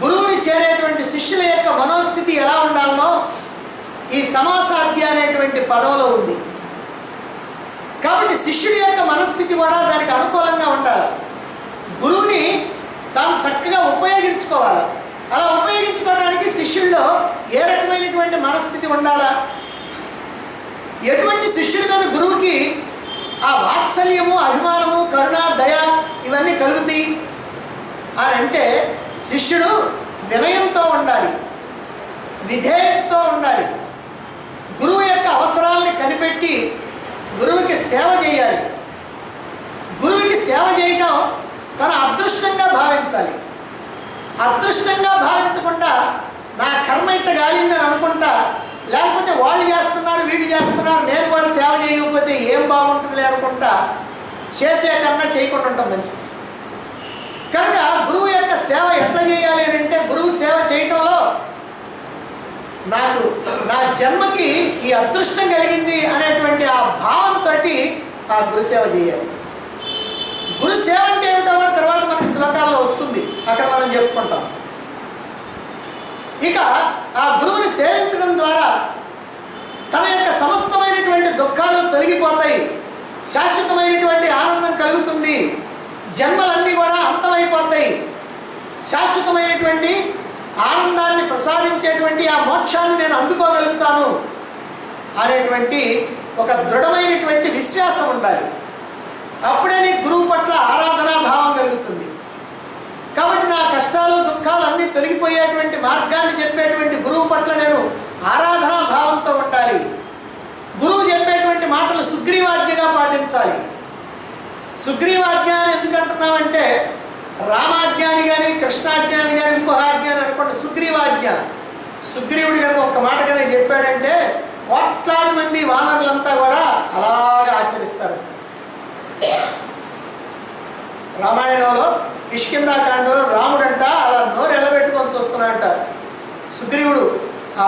గురువుని చేరేటువంటి శిష్యుల యొక్క మనోస్థితి ఎలా ఉండాలనో ఈ సమాసాధ్య అనేటువంటి పదంలో ఉంది. కాబట్టి శిష్యుడి యొక్క మనస్థితి కూడా దానికి అనుకూలంగా ఉండాలి. గురువుని తాను చక్కగా ఉపయోగించుకోవాలి. అలా ఉపయోగించుకోవడానికి శిష్యుల్లో ఏ రకమైనటువంటి మనస్థితి ఉండాలా? ఎటువంటి శిష్యుడి మీద గురువుకి ఆ వాత్సల్యము, అభిమానము, కరుణ, దయ ఇవన్నీ కలుగుతాయి అని అంటే శిష్యుడు వినయంతో ఉండాలి, విధేయతతో ఉండాలి, గురువు యొక్క అవసరాలని కనిపెట్టి గురువుకి సేవ చేయాలి. గురువుకి సేవ చేయడం తన అదృష్టంగా భావించాలి. అదృష్టంగా భావించకుండా నా కర్మ ఇట్ట గాలిందని అనుకుంటా లేకపోతే వాళ్ళు చేస్తున్నారు వీళ్ళు చేస్తున్నారు నేను కూడా సేవ చేయకపోతే ఏం బాగుంటుంది అనుకుంటా చేసే కన్నా చేయకుండా ఉంటాం మంచిది. కనుక గురువు యొక్క సేవ ఎట్లా చేయాలి అని అంటే, గురువు సేవ చేయటంలో నాకు నా జన్మకి ఈ అదృష్టం కలిగింది అనేటువంటి ఆ భావనతోటి ఆ గురుసేవ చేయాలి. గురుసేవ అంటే ఏమిటో కూడా తర్వాత మనకి శ్లోకాల్లో వస్తుంది, అక్కడ మనం చెప్పుకుంటాం. ఇక ఆ గురువుని సేవించడం ద్వారా తన యొక్క సమస్తమైనటువంటి దుఃఖాలు తొలగిపోతాయి, శాశ్వతమైనటువంటి ఆనందం కలుగుతుంది, జన్మలన్నీ కూడా అంతమైపోతాయి, శాశ్వతమైనటువంటి ఆనందాన్ని ప్రసాదించేటువంటి ఆ మోక్షాన్ని నేను అందుకోగలుగుతాను అనేటువంటి ఒక దృఢమైనటువంటి విశ్వాసం ఉండాలి. అప్పుడే నీకు గురువు పట్ల ఆరాధనా భావం కలుగుతుంది. కాబట్టి నా కష్టాలు దుఃఖాలు అన్నీ తొలగిపోయేటువంటి మార్గాన్ని చెప్పేటువంటి గురువు పట్ల నేను ఆరాధనా భావంతో ఉండాలి. గురువు చెప్పేటువంటి మాటలు సుగ్రీవాజ్ఞగా పాటించాలి. సుగ్రీవాజ్ఞ అని ఎందుకంటున్నామంటే, రామాజ్ఞాని కానీ కృష్ణాజ్ఞాని కానీ ఇంకో ఆజ్ఞ అని అనుకుంటే సుగ్రీవాజ్ఞ. సుగ్రీవుడు కనుక ఒక్క మాట కనుక చెప్పాడంటే కోట్లాది మంది వానరులంతా కూడా అలాగా ఆచరిస్తారు. రామాయణంలో కిష్కింధాకాండలో రాముడంట అలా నోరు ఎల్లబెట్టుకొని చూస్తున్నాడంట. సుగ్రీవుడు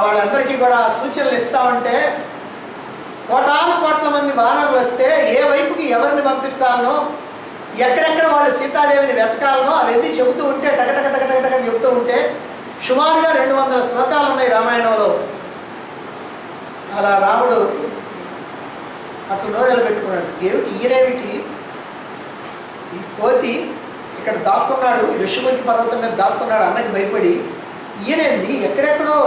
వాళ్ళందరికీ కూడా సూచనలు ఇస్తా ఉంటే కోటాను కోట్ల మంది వానరులు వస్తే ఏ వైపుకి ఎవరిని పంపించాలనో, ఎక్కడెక్కడ వాళ్ళు సీతాదేవిని వెతకాలనో అవన్నీ చెబుతూ ఉంటే టకటక టకటక టక చెబుతూ ఉంటే సుమారుగా 200 శ్లోకాలు ఉన్నాయి రామాయణంలో. అలా రాముడు అట్లా నోరెలు పెట్టుకున్నాడు. ఏమిటి ఈయనేమిటి, ఈ కోతి ఇక్కడ దాక్కున్నాడు, ఈ ఋషిముఖి పర్వతం మీద దాక్కున్నాడు అన్నకి భయపడి, ఈయనేంది ఎక్కడెక్కడో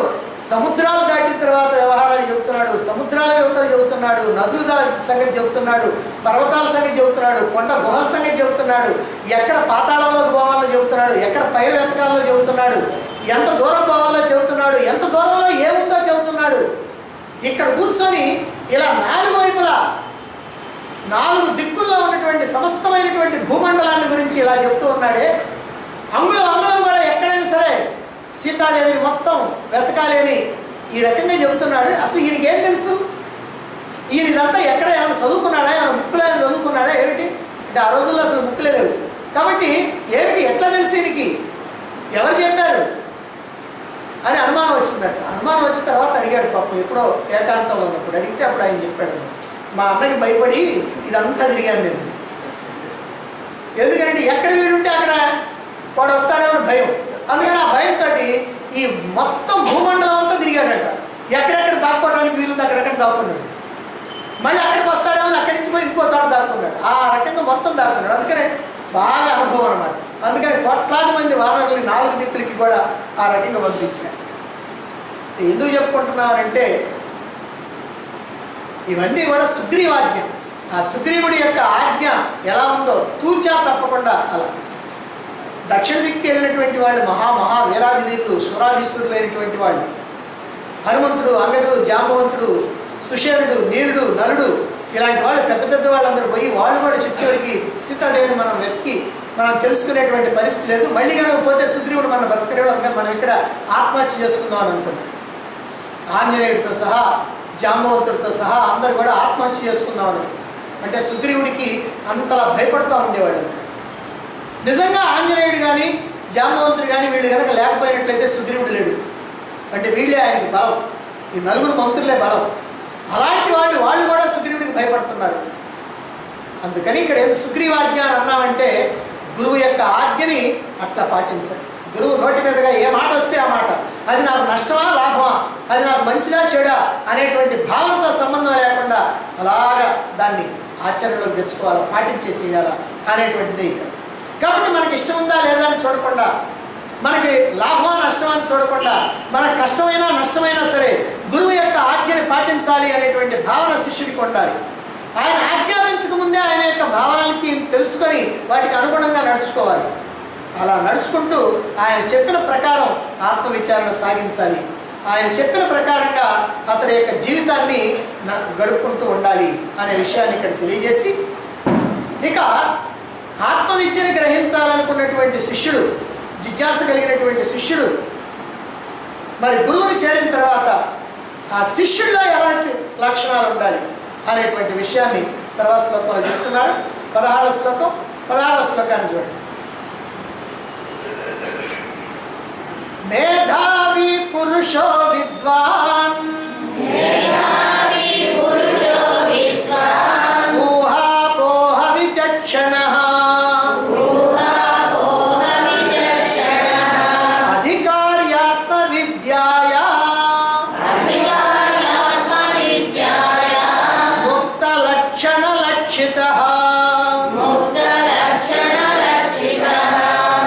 సముద్రాలు దాటిన తర్వాత వ్యవహారాలు చెబుతున్నాడు, సముద్రాల వ్యవతలు చెబుతున్నాడు, నదుల సంగతి చెబుతున్నాడు, పర్వతాల సంగతి చెబుతున్నాడు, కొండ గుహల సంగతి చెబుతున్నాడు, ఎక్కడ పాతాళంలోకి పోవాలో చెబుతున్నాడు, ఎక్కడ పైరు వెతకాలో చెబుతున్నాడు, ఎంత దూరం పోవాలో చెబుతున్నాడు, ఎంత దూరంలో ఏముందో చెబుతున్నాడు. ఇక్కడ కూర్చొని ఇలా 4 వైపులా 4 దిక్కుల్లో ఉన్నటువంటి సమస్తమైనటువంటి భూమండలాన్ని గురించి ఇలా చెప్తూ ఉన్నాడే. అంగుళం అంగుళం కూడా ఎక్కడైనా సరే సీతాదేవిని మొత్తం వెతకాలి అని ఈ రకంగా చెబుతున్నాడు. అసలు ఈయనకి ఏం తెలుసు? ఈయన ఇదంతా ఎక్కడ ఏమైనా చదువుకున్నాడా, ఏమైనా బుక్కులు ఏమైనా చదువుకున్నాడా ఏమిటి అంటే, ఆ రోజుల్లో అసలు బుక్కులే లేవు కాబట్టి ఏమిటి ఎట్లా తెలుసు ఈయనకి, ఎవరు చెప్పారు అని అనుమానం వచ్చిందట. అనుమానం వచ్చిన తర్వాత అడిగాడు పాపం, ఎప్పుడో ఏకాంతంలో ఉన్నప్పుడు అడిగితే అప్పుడు ఆయన చెప్పాడు, మా అన్నకి భయపడి ఇదంతా తిరిగాను నేను. ఎందుకంటే ఎక్కడ వీడుంటే అక్కడ వాడు వస్తాడేమో భయం, అందుకని ఆ భయంతో ఈ మొత్తం భూమండలం అంతా తిరిగాడట. ఎక్కడెక్కడ దాక్కోవడానికి వీలుంది అక్కడెక్కడ దాక్కున్నాడు, మళ్ళీ అక్కడికి వస్తాడేమో అక్కడి నుంచి పోయి ఇంకో చోట దాక్కున్నాడు, ఆ రకంగా మొత్తం దాక్కున్నాడు. అందుకనే బాగా అనుభవం అనమాట. అందుకని కోట్లాది మంది వానరుల్ని 4 దిక్కులకి కూడా ఆ రకంగా పంపించాడు. ఎందుకు చెప్పుకుంటున్నారంటే ఇవన్నీ కూడా సుగ్రీవాజ్ఞ. ఆ సుగ్రీవుడి యొక్క ఆజ్ఞ ఎలా ఉందో తూచా తప్పకుండా అలా. దక్షిణ దిక్కు వెళ్ళినటువంటి వాళ్ళు మహా వీరాది వీరులు, సురాధీశ్వరులు అయినటువంటి వాళ్ళు, హనుమంతుడు, అంగదుడు, జాంబవంతుడు, సుషేనుడు, నీరుడు, నలుడు, ఇలాంటి వాళ్ళు పెద్ద పెద్ద వాళ్ళందరూ పోయి వాళ్ళు కూడా చివరికి సీతాదేవిని మనం వెతికి మనం తెలుసుకునేటువంటి పరిస్థితి లేదు. మళ్ళీ కనుక పోతే సుగ్రీవుడు మన బ్రతకలేడు, అందుకని మనం ఇక్కడ ఆత్మహత్య చేసుకుందాం అని అనుకున్నాం. ఆంజనేయుడితో సహా జాంబవంతుడితో సహా అందరు కూడా ఆత్మహత్య చేసుకుందామని. అంటే సుగ్రీవుడికి అంతలా భయపడుతూ ఉండేవాళ్ళు. నిజంగా ఆంజనేయుడు కానీ జాంబవంతుడు కానీ వీళ్ళు కనుక లేకపోయినట్లయితే సుగ్రీవుడు లేడు. అంటే వీళ్ళే ఆయనకి బలం, ఈ 4 మంత్రులే బలం. అలాంటి వాళ్ళు కూడా సుగ్రీవుడికి భయపడుతున్నారు. అందుకని ఇక్కడ ఏదో సుగ్రీవాజ్ఞ అని అన్నామంటే గురువు యొక్క ఆజ్ఞని అట్లా పాటించాలి. గురువు నోటి మీదుగా ఏ మాట వస్తే ఆ మాట, అది నాకు నష్టమా లాభమా, అది నాకు మంచిదా చెడా అనేటువంటి భావనతో సంబంధం లేకుండా అలాగా దాన్ని ఆచరణలోకి తెచ్చుకోవాలా, పాటించేసేయాలా అనేటువంటిది ఇక్కడ. కాబట్టి మనకి ఇష్టం ఉందా లేదా అని చూడకుండా, మనకి లాభమా నష్టమా అని చూడకుండా, మనకు కష్టమైనా నష్టమైనా సరే గురువు యొక్క ఆజ్ఞని పాటించాలి అనేటువంటి భావన శిష్యుడికి ఉండాలి. ఆయన ఆజ్ఞాపించక ముందే ఆయన యొక్క భావాలకి తెలుసుకొని వాటికి అనుగుణంగా నడుచుకోవాలి. అలా నడుచుకుంటూ ఆయన చెప్పిన ప్రకారం ఆత్మవిచారణ సాగించాలి. ఆయన చెప్పిన ప్రకారంగా అతడి యొక్క జీవితాన్ని గడుపుకుంటూ ఉండాలి అనే విషయాన్ని ఇక్కడ తెలియజేసి, ఇక ఆత్మవిద్యని గ్రహించాలనుకున్నటువంటి శిష్యుడు, జిజ్ఞాస కలిగినటువంటి శిష్యుడు మరి గురువుని చేరిన తర్వాత ఆ శిష్యుల్లో ఎలాంటి లక్షణాలు ఉండాలి అనేటువంటి విషయాన్ని తర్వాత శ్లోకంలో చెప్తున్నారు. 16వ శ్లోకం, 16వ శ్లోకాన్ని చూడండి. మేధావి పురుషో విద్వాన్ ఊహాపోహ విచక్షణః అధికార్యాత్మ విద్యాయా ముక్త లక్షణ లక్షితః.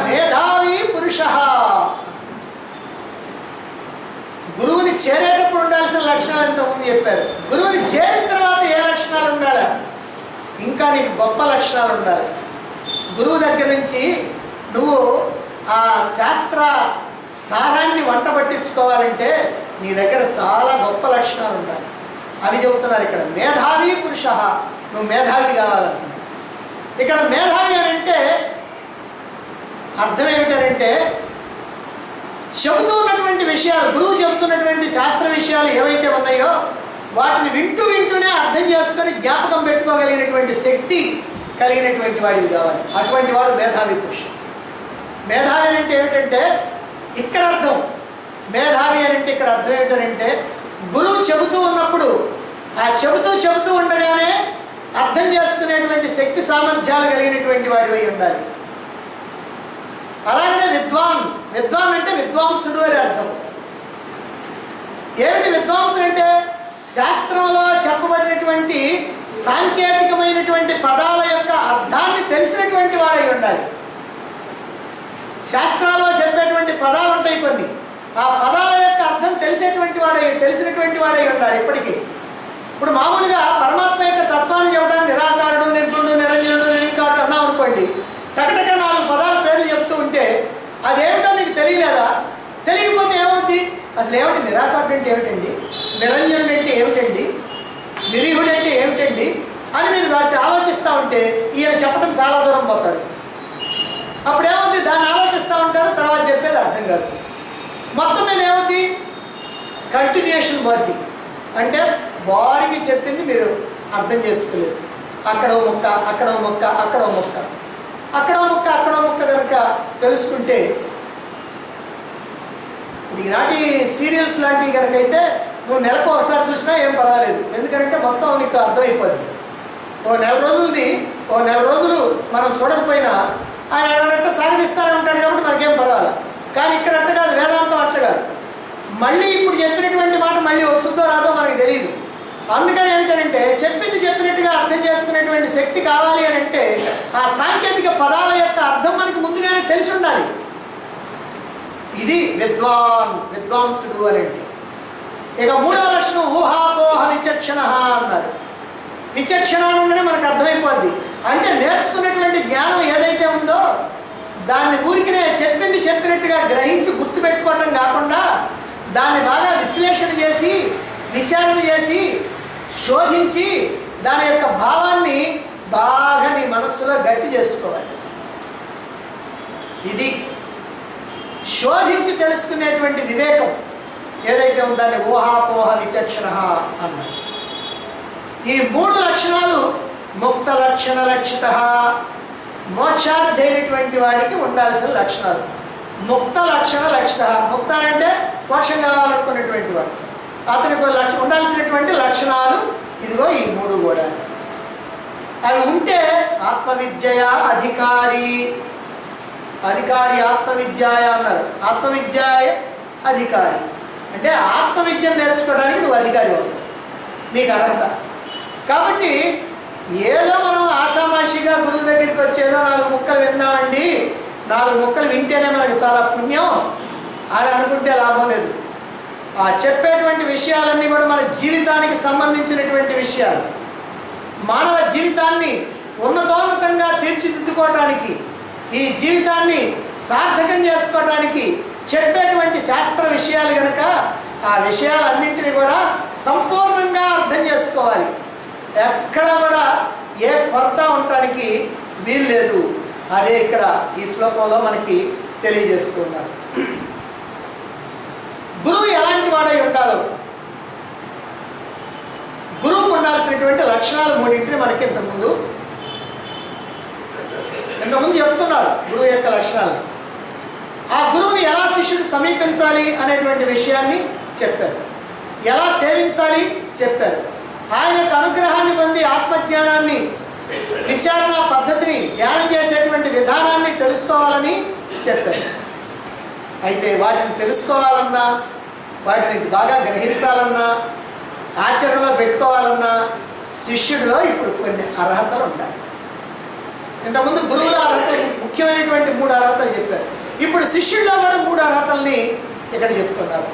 మేధావి పురుషః, గురువుని చేరేటప్పుడు ఉండాల్సిన లక్షణాలు ఇంతకుముందు చెప్పారు. గురువుని చేరిన తర్వాత ఏ లక్షణాలు ఉండాలి? ఇంకా నీకు గొప్ప లక్షణాలు ఉండాలి. గురువు దగ్గర నుంచి నువ్వు ఆ శాస్త్ర సారాన్ని వంట పట్టించుకోవాలంటే నీ దగ్గర చాలా గొప్ప లక్షణాలు ఉండాలి. అవి చెబుతున్నారు ఇక్కడ. మేధావి పురుష, నువ్వు మేధావి కావాలంటున్నావు. ఇక్కడ మేధావి అని అంటే అర్థం ఏమిటంటే చెబుతూ ఉన్నటువంటి విషయాలు, గురువు చెబుతున్నటువంటి శాస్త్ర విషయాలు ఏవైతే ఉన్నాయో వాటిని వింటూనే అర్థం చేసుకొని జ్ఞాపకం పెట్టుకోగలిగినటువంటి శక్తి కలిగినటువంటి వాడివి కావాలి. అటువంటి వాడు మేధావి పురుషుడు. మేధావి అంటే ఏమిటంటే ఇక్కడ అర్థం, మేధావి అని అంటే ఇక్కడ అర్థం ఏమిటంటే గురువు చెబుతూ ఉన్నప్పుడు ఆ చెబుతూ ఉండగానే అర్థం చేసుకునేటువంటి శక్తి సామర్థ్యాలు కలిగినటువంటి వాడివై ఉండాలి. అలాగనే విద్వాన్ అంటే విద్వాంసుడు అని అర్థం. ఏమిటి విద్వాంసుడు అంటే శాస్త్రంలో చెప్పబడినటువంటి సాంకేతికమైనటువంటి పదాల యొక్క అర్థాన్ని తెలిసినటువంటి వాడై ఉండాలి. శాస్త్రాల్లో చెప్పేటువంటి పదాలు ఉంటాయి కొన్ని, ఆ పదాల యొక్క అర్థం తెలిసినటువంటి వాడై ఉండాలి. ఇప్పటికీ ఇప్పుడు మామూలుగా పరమాత్మ యొక్క తత్వాన్ని చెప్పడానికి నిరాకారుడు, నిర్గుణుడు, నిరంజనుడు, నిర్వికారుడు అన్నాం అనుకోండి, టకటక 4 పదాల పేర్లు చెప్తూ ఉంటే అదేమిటో మీకు తెలియలేదా? తెలియకపోతే ఏమవుద్ది? అసలు ఏమిటి నిరాకారుడు అంటే ఏమిటండి, నిరంజనుడు అంటే ఏమిటండి, నిరీహుడు అంటే ఏమిటండి అని మీరు వాటిని ఆలోచిస్తూ ఉంటే ఈయన చెప్పడం చాలా దూరం పోతాడు. అప్పుడు ఏమవుద్ది? దాన్ని ఆలోచిస్తూ ఉంటారు, తర్వాత చెప్పేది అర్థం కాదు. మొత్తం మీద ఏమవుద్ది? కంటిన్యూషన్ పోద్ది. అంటే వారికి చెప్పింది మీరు అర్థం చేసుకోలేదు. అక్కడో ముక్క అక్కడో ముక్క అక్కడో ముక్క అక్కడో ముక్క అక్కడో ముక్క కనుక తెలుసుకుంటే, ఈనాటి సీరియల్స్ లాంటివి కనుక అయితే నువ్వు నెలకు ఒకసారి చూసినా ఏం పర్వాలేదు. ఎందుకంటే మొత్తం నీకు అర్థమైపోద్ది. ఓ నెల రోజులు మనం చూడకపోయినా ఆయన అడగడంటే సాగదీస్తానే ఉంటాడు కాబట్టి మనకేం పర్వాలేదు. కానీ ఇక్కడ అట్ట కాదు, వేదాంతం అట్లా కాదు. మళ్ళీ ఇప్పుడు చెప్పినటువంటి మాట మళ్ళీ వస్తుందో రాదో మనకు తెలియదు. అందుకని ఏమిటంటే చెప్పినట్టుగా అర్థం చేసుకునేటువంటి శక్తి కావాలి అని అంటే ఆ సాంకేతిక పదాల యొక్క అర్థం మనకి ముందుగానే తెలిసి ఉండాలి. ఇది విద్వాంసుడు అని అంటే. ఇక 3వ లక్షణం ఊహాపోహ విచక్షణ అన్నారు. విచక్షణ అనగానే మనకు అర్థమైపోద్ది. అంటే నేర్చుకున్నటువంటి జ్ఞానం ఏదైతే ఉందో దాన్ని ఊరికినే చెప్పినట్టుగా గ్రహించి గుర్తుపెట్టుకోవటం కాకుండా దాన్ని బాగా విశ్లేషణ చేసి, విచారణ చేసి, శోధించి దాని యొక్క భావాన్ని బాగా నీ మనస్సులో గట్టి చేసుకోవాలి. ఇది శోధించి తెలుసుకునేటువంటి వివేకం ఏదైతే ఉందో దాన్ని ఊహాపోహ విచక్షణ అన్నారు. ఈ 3 లక్షణాలు ముక్త లక్షణ లక్షిత, మోక్షార్థి అయినటువంటి వాడికి ఉండాల్సిన లక్షణాలు. ముక్త లక్షణ లక్షిత, ముక్త అంటే మోక్షం కావాలనుకునేటువంటి వాడు, అతనికి ఉండాల్సినటువంటి లక్షణాలు ఇదిగో ఈ 3 కూడా. అవి ఉంటే ఆత్మవిద్యయ అధికారి ఆత్మవిద్యాయ అన్నారు. ఆత్మవిద్యాయ అధికారి అంటే ఆత్మవిద్యను నేర్చుకోవడానికి నువ్వు అధికారి అవుతావు, నీకు అర్హత. కాబట్టి ఏదో మనం ఆషామాషిగా గురువు దగ్గరికి వచ్చేదో 4 ముక్కలు విందామండి, 4 ముక్కలు వింటేనే మనకి చాలా పుణ్యం అని అనుకుంటే లాభం లేదు. ఆ చెప్పేటువంటి విషయాలన్నీ కూడా మన జీవితానికి సంబంధించినటువంటి విషయాలు. మానవ జీవితాన్ని ఉన్నతోన్నతంగా తీర్చిదిద్దుకోవడానికి, ఈ జీవితాన్ని సార్థకం చేసుకోవడానికి చెప్పేటువంటి శాస్త్ర విషయాలు కనుక ఆ విషయాలన్నింటినీ కూడా సంపూర్ణంగా అర్థం చేసుకోవాలి. ఎక్కడ కూడా ఏ కొరత ఉండటానికి వీలు లేదు. అదే ఇక్కడ ఈ శ్లోకంలో మనకి తెలియజేస్తున్నారు. గురువు ఎలాంటి వాడై ఉండాలో గురువుకు ఉండాల్సినటువంటి లక్షణాలు మూడింటిని మనకి ఇంతకుముందు చెప్తున్నారు గురువు యొక్క లక్షణాలు. ఆ గురువుని ఎలా శిష్యుడు సమీపించాలి అనేటువంటి విషయాన్ని చెప్పారు, ఎలా సేవించాలి చెప్పారు, ఆయన యొక్క అనుగ్రహాన్ని పొంది ఆత్మజ్ఞానాన్ని విచారణ పద్ధతిని ధ్యానం చేసేటువంటి విధానాన్ని తెలుసుకోవాలని చెప్పారు. అయితే వాటిని తెలుసుకోవాలన్నా, వాటిని బాగా గ్రహించాలన్నా, ఆచరణలో పెట్టుకోవాలన్నా శిష్యుడిలో ఇప్పుడు కొన్ని అర్హతలు ఉంటాయి. ఇంతకుముందు గురువుల అర్హతలు ముఖ్యమైనటువంటి 3 అర్హతలు చెప్పారు. ఇప్పుడు శిష్యుల్లో కూడా 3 అర్హతల్ని ఇక్కడ చెప్తున్నారు.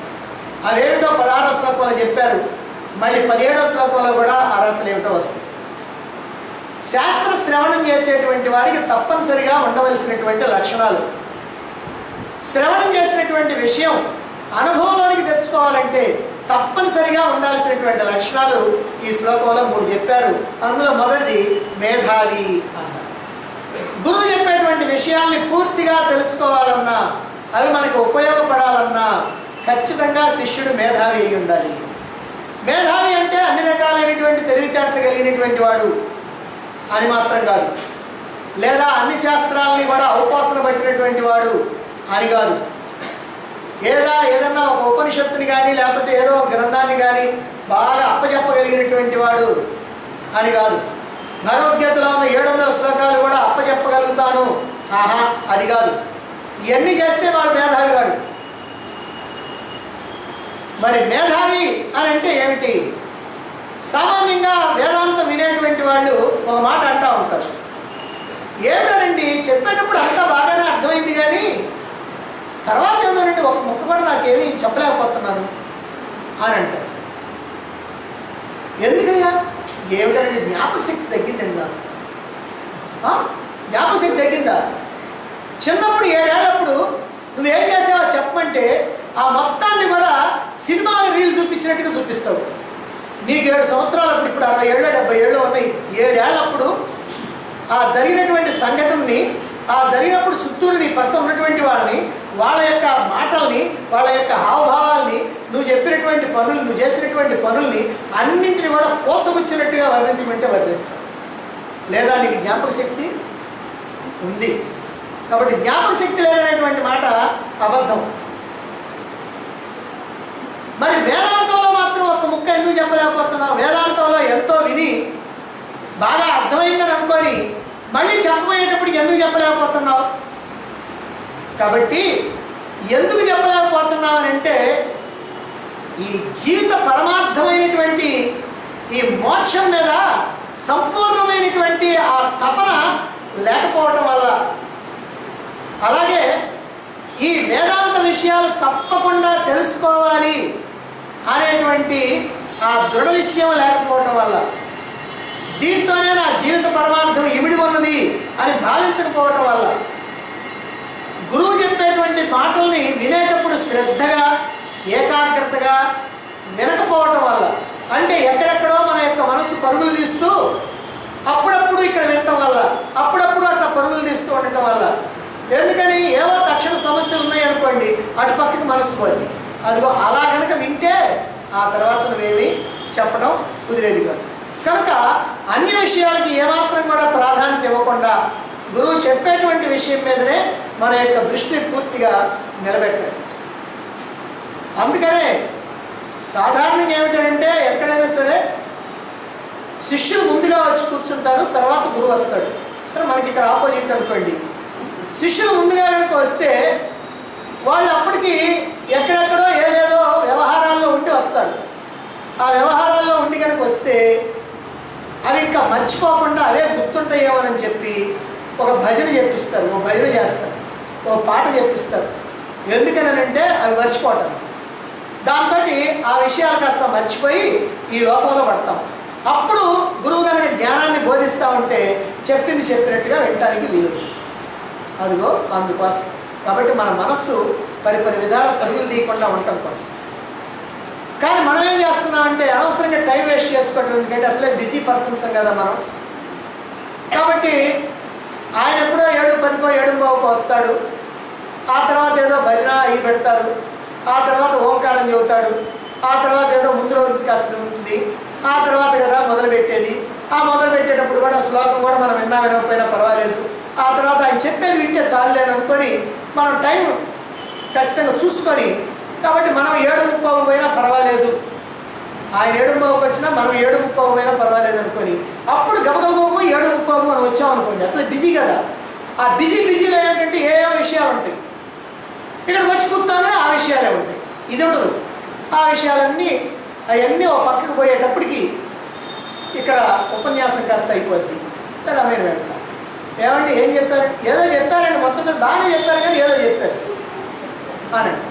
అవేమిటో 16వ శ్లోకంలో చెప్పారు, మళ్ళీ 17వ శ్లోకంలో కూడా అర్హతలు ఏమిటో వస్తాయి. శాస్త్ర శ్రవణం చేసేటువంటి వాడికి తప్పనిసరిగా ఉండవలసినటువంటి లక్షణాలు, శ్రవణం చేసినటువంటి విషయం అనుభవంలోనికి తెచ్చుకోవాలంటే తప్పనిసరిగా ఉండాల్సినటువంటి లక్షణాలు ఈ శ్లోకంలో 3 చెప్పారు. అందులో మొదటిది మేధావి అన్నారు. గురువు చెప్పేటువంటి విషయాల్ని పూర్తిగా తెలుసుకోవాలన్నా, అవి మనకు ఉపయోగపడాలన్నా ఖచ్చితంగా శిష్యుడు మేధావి అయి ఉండాలి. మేధావి అంటే అన్ని రకాలైనటువంటి తెలివితేటలు కలిగినటువంటి వాడు అని మాత్రం కాదు, లేదా అన్ని శాస్త్రాలని కూడా ఔపాసన పట్టినటువంటి వాడు అని కాదు, ఏదన్నా ఒక ఉపనిషత్తుని కానీ లేకపోతే ఏదో ఒక గ్రంథాన్ని కానీ బాగా అప్పచెప్పగలిగినటువంటి వాడు అని కాదు, భగవద్గీతలో ఉన్న 700 శ్లోకాలు కూడా అప్పచెప్పగలుగుతాను ఆహా అది కాదు. ఇవన్నీ చేస్తే వాడు మేధావి కాడు. మరి మేధావి అని అంటే ఏమిటి? సామాన్యంగా వేదాంతం వినేటువంటి వాళ్ళు ఒక మాట అంటూ ఉంటారు, ఏమిటనండి చెప్పేటప్పుడు అంతా బాగానే అర్థమైంది కానీ తర్వాత ఏంటంటే ఒక ముక్క కూడా నాకేమీ చెప్పలేకపోతున్నాను అని అంటారు. ఎందుకయ్యా? ఏమిటనండి జ్ఞాపక శక్తి తగ్గిందండి నాకు. జ్ఞాపక శక్తి తగ్గిందా? చిన్నప్పుడు 7 ఏళ్ళప్పుడు నువ్వేం చేసావో చెప్పమంటే ఆ మొత్తాన్ని కూడా సినిమా రీల్ చూపించినట్టుగా చూపిస్తావు. నీకు 7 సంవత్సరాలప్పుడు, ఇప్పుడు 60 ఏళ్ళు 70 ఏళ్ళు ఉన్నాయి, 7 ఏళ్ళప్పుడు ఆ జరిగినటువంటి సంఘటనని, ఆ జరిగినప్పుడు చుట్టూరు నీ పక్కన ఉన్నటువంటి వాళ్ళని, వాళ్ళ యొక్క మాటల్ని, వాళ్ళ యొక్క హావభావాల్ని, నువ్వు చెప్పినటువంటి పనులు, నువ్వు చేసినటువంటి పనుల్ని అన్నింటినీ కూడా పోసగుచ్చినట్టుగా వర్ణించమంటే వర్ణిస్తావు. లేదా నీకు జ్ఞాపక శక్తి ఉంది కాబట్టి జ్ఞాపక శక్తి లేదనేటువంటి మాట అబద్ధం. మరి వేదాంతంలో మాత్రం ఒక ముక్క ఎందుకు చెప్పలేకపోతున్నావు? వేదాంతంలో ఎంతో విని బాగా అర్థమైందని అనుకొని మళ్ళీ చెప్పబోయేటప్పటికి ఎందుకు చెప్పలేకపోతున్నావు? కాబట్టి ఎందుకు చెప్పలేకపోతున్నావు అని అంటే ఈ జీవిత పరమార్థమైనటువంటి ఈ మోక్షం మీద సంపూర్ణమైనటువంటి ఆ తపన లేకపోవటం వల్ల, అలాగే ఈ వేదాంత విషయాలు తప్పకుండా తెలుసుకోవాలి అనేటువంటి ఆ దృఢ నిశ్చయం లేకపోవటం వల్ల, దీంతోనే నా జీవిత పరమార్థం ఇమిడి ఉన్నది అని భావించకపోవటం వల్ల, గురువు చెప్పేటువంటి మాటల్ని వినేటప్పుడు శ్రద్ధగా ఏకాగ్రతగా వినకపోవటం వల్ల, అంటే ఎక్కడెక్కడో మన యొక్క మనస్సు పరుగులు తీస్తూ అప్పుడప్పుడు ఇక్కడ వినటం వల్ల, అప్పుడప్పుడు అట్లా పరుగులు తీస్తూ ఉండటం వల్ల, ఎందుకని ఏవో తక్షణ సమస్యలు ఉన్నాయనుకోండి అటు పక్కకి మనసు పోద్ది. అదిగో అలా కనుక వింటే ఆ తర్వాత నువ్వేమి చెప్పడం కుదిరేది కాదు. కనుక అన్ని విషయాలకి ఏమాత్రం కూడా ప్రాధాన్యత ఇవ్వకుండా గురువు చెప్పేటువంటి విషయం మీదనే మన యొక్క దృష్టిని పూర్తిగా నిలబెట్టాలి. అందుకనే సాధారణంగా ఏమిటంటే ఎక్కడైనా సరే శిష్యులు ముందుగా వచ్చి కూర్చుంటారు, తర్వాత గురువు వస్తాడు. సరే మనకి ఇక్కడ ఆపోజిట్ అనుకోండి, శిష్యులు ముందుగా కనుక వస్తే వాళ్ళు అప్పటికి ఎక్కడెక్కడో ఏదేదో వ్యవహారాల్లో ఉండి వస్తారు. ఆ వ్యవహారాల్లో ఉండి కనుక వస్తే అవి ఇంకా మర్చిపోకుండా అవే గుర్తుంటాయేమోనని చెప్పి ఒక భజన చెప్పిస్తారు, ఒక భజన చేస్తారు, ఒక పాట చెప్పిస్తారు. ఎందుకనంటే అవి మర్చిపోవటం. దాంతో ఆ విషయాలు కాస్త మర్చిపోయి ఈ లోకంలో పడతాం. అప్పుడు గురువు కనుక జ్ఞానాన్ని బోధిస్తూ ఉంటే చెప్పింది చెప్పినట్టుగా వినటానికి వీలు. అదిగో అందుకోసం. కాబట్టి మన మనస్సు పరిపరి విధాల పరుగులు తీయకుండా ఉండటం కోసం. కానీ మనం ఏం చేస్తున్నామంటే అనవసరంగా టైం వేస్ట్ చేసుకోవటం. ఎందుకంటే అసలే బిజీ పర్సన్స్ కదా మనం. కాబట్టి ఆయన ఎప్పుడో 7:10కో 7:15కో వస్తాడు. ఆ తర్వాత ఏదో భజన అవి పెడతారు, ఆ తర్వాత ఓంకారం చెబుతాడు, ఆ తర్వాత ఏదో ముందు రోజు కాస్త ఉంటుంది, ఆ తర్వాత కదా మొదలుపెట్టేది. ఆ మొదలుపెట్టేటప్పుడు కూడా శ్లోకం కూడా మనం వినకపోయినా పర్వాలేదు, ఆ తర్వాత ఆయన చెప్పేది వింటే చాలులేని అనుకొని మనం టైం ఖచ్చితంగా చూసుకొని, కాబట్టి మనం 7:30 పోయినా పర్వాలేదు, ఆయన 7:30 వచ్చినా మనం 7:30 పోయినా పర్వాలేదు అనుకొని అప్పుడు గబగబ 7:30 మనం వచ్చామనుకోండి, అసలు బిజీ కదా. ఆ బిజీలో ఏంటంటే ఏవో విషయాలు ఉంటాయి, ఇక్కడికి వచ్చి కూర్చోగానే ఆ విషయాలే ఉంటాయి, ఇది ఉండదు. ఆ విషయాలన్నీ అవన్నీ ఓ పక్కకు పోయేటప్పటికి ఇక్కడ ఉపన్యాసం కాస్త అయిపోద్ది. సరే మీరు వెళ్తాం, ఏమంటే ఏం చెప్పారు, ఏదో చెప్పారండి, మొత్తం మీద బాగానే చెప్పారు కానీ ఏదో చెప్పారు అనండి.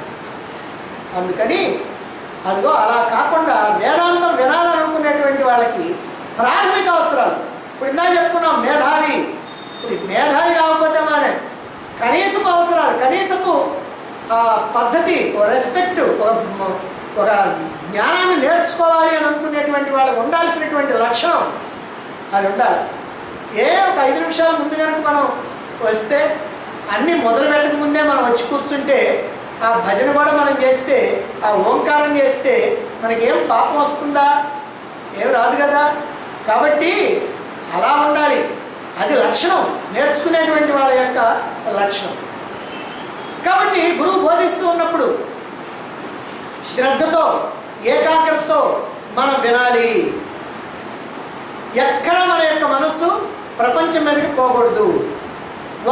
అందుకని అదిగో అలా కాకుండా వేదాంతం వినాలనుకునేటువంటి వాళ్ళకి ప్రాథమిక అవసరాలు, ఇప్పుడు ఇందా చెప్పుకున్నాం మేధావి, ఇప్పుడు మేధావి కాకపోతే మానే కనీసపు అవసరాలు, కనీసపు పద్ధతి, ఒక రెస్పెక్ట్, ఒక జ్ఞానాన్ని నేర్చుకోవాలి అని అనుకునేటువంటి వాళ్ళకి ఉండాల్సినటువంటి లక్షణం అది ఉండాలి. ఒక 5 నిమిషాల ముందు కనుక మనం వస్తే, అన్నీ మొదలు పెట్టక ముందే మనం వచ్చి కూర్చుంటే, ఆ భజన కూడా మనం చేస్తే, ఆ ఓంకారం చేస్తే మనకేం పాపం వస్తుందా? ఏం రాదు కదా. కాబట్టి అలా ఉండాలి, అది లక్షణం, నేర్చుకునేటువంటి వాళ్ళ యొక్క లక్షణం. కాబట్టి గురువు బోధిస్తూ ఉన్నప్పుడు శ్రద్ధతో ఏకాగ్రతతో మనం వినాలి. ఎక్కడ మన యొక్క మనస్సు ప్రపంచం మీదకి పోకూడదు,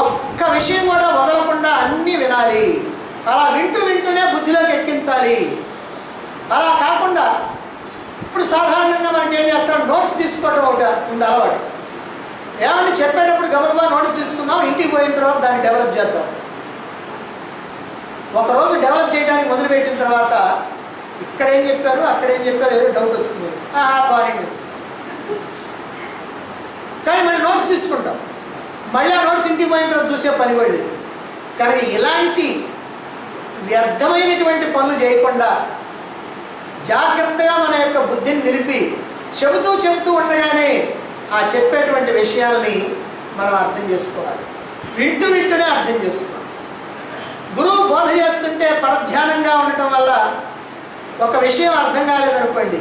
ఒక్క విషయం కూడా వదలకుండా అన్నీ వినాలి. అలా వింటూనే బుద్ధిలోకి ఎక్కించాలి. అలా కాకుండా ఇప్పుడు సాధారణంగా మనకి ఏం చేస్తాం, నోట్స్ తీసుకోవడం ఒకటి ఉంది అలవాటు. ఏమంటే చెప్పేటప్పుడు గబగబా నోట్స్ తీసుకుందాం, ఇంటికి పోయిన తర్వాత దాన్ని డెవలప్ చేద్దాం. ఒకరోజు డెవలప్ చేయడానికి మొదలుపెట్టిన తర్వాత ఇక్కడ ఏం చెప్పారు, అక్కడ ఏం చెప్పారు, ఏదో డౌట్ వస్తుంది, బాగుంది. కానీ మళ్ళీ నోట్స్ తీసుకుంటాం, మళ్ళీ ఆ నోట్స్ ఇంటికి పోయిన తర్వాత చూసే పని కూడా లేదు. కానీ ఇలాంటి వ్యర్థమైనటువంటి పనులు చేయకుండా జాగ్రత్తగా మన యొక్క బుద్ధిని నిలిపి చెబుతూ ఉండగానే ఆ చెప్పేటువంటి విషయాల్ని మనం అర్థం చేసుకోవాలి. వింటూనే అర్థం చేసుకోవాలి. గురువు బోధ చేస్తుంటే పరధ్యానంగా ఉండటం వల్ల ఒక విషయం అర్థం కాలేదనుకోండి,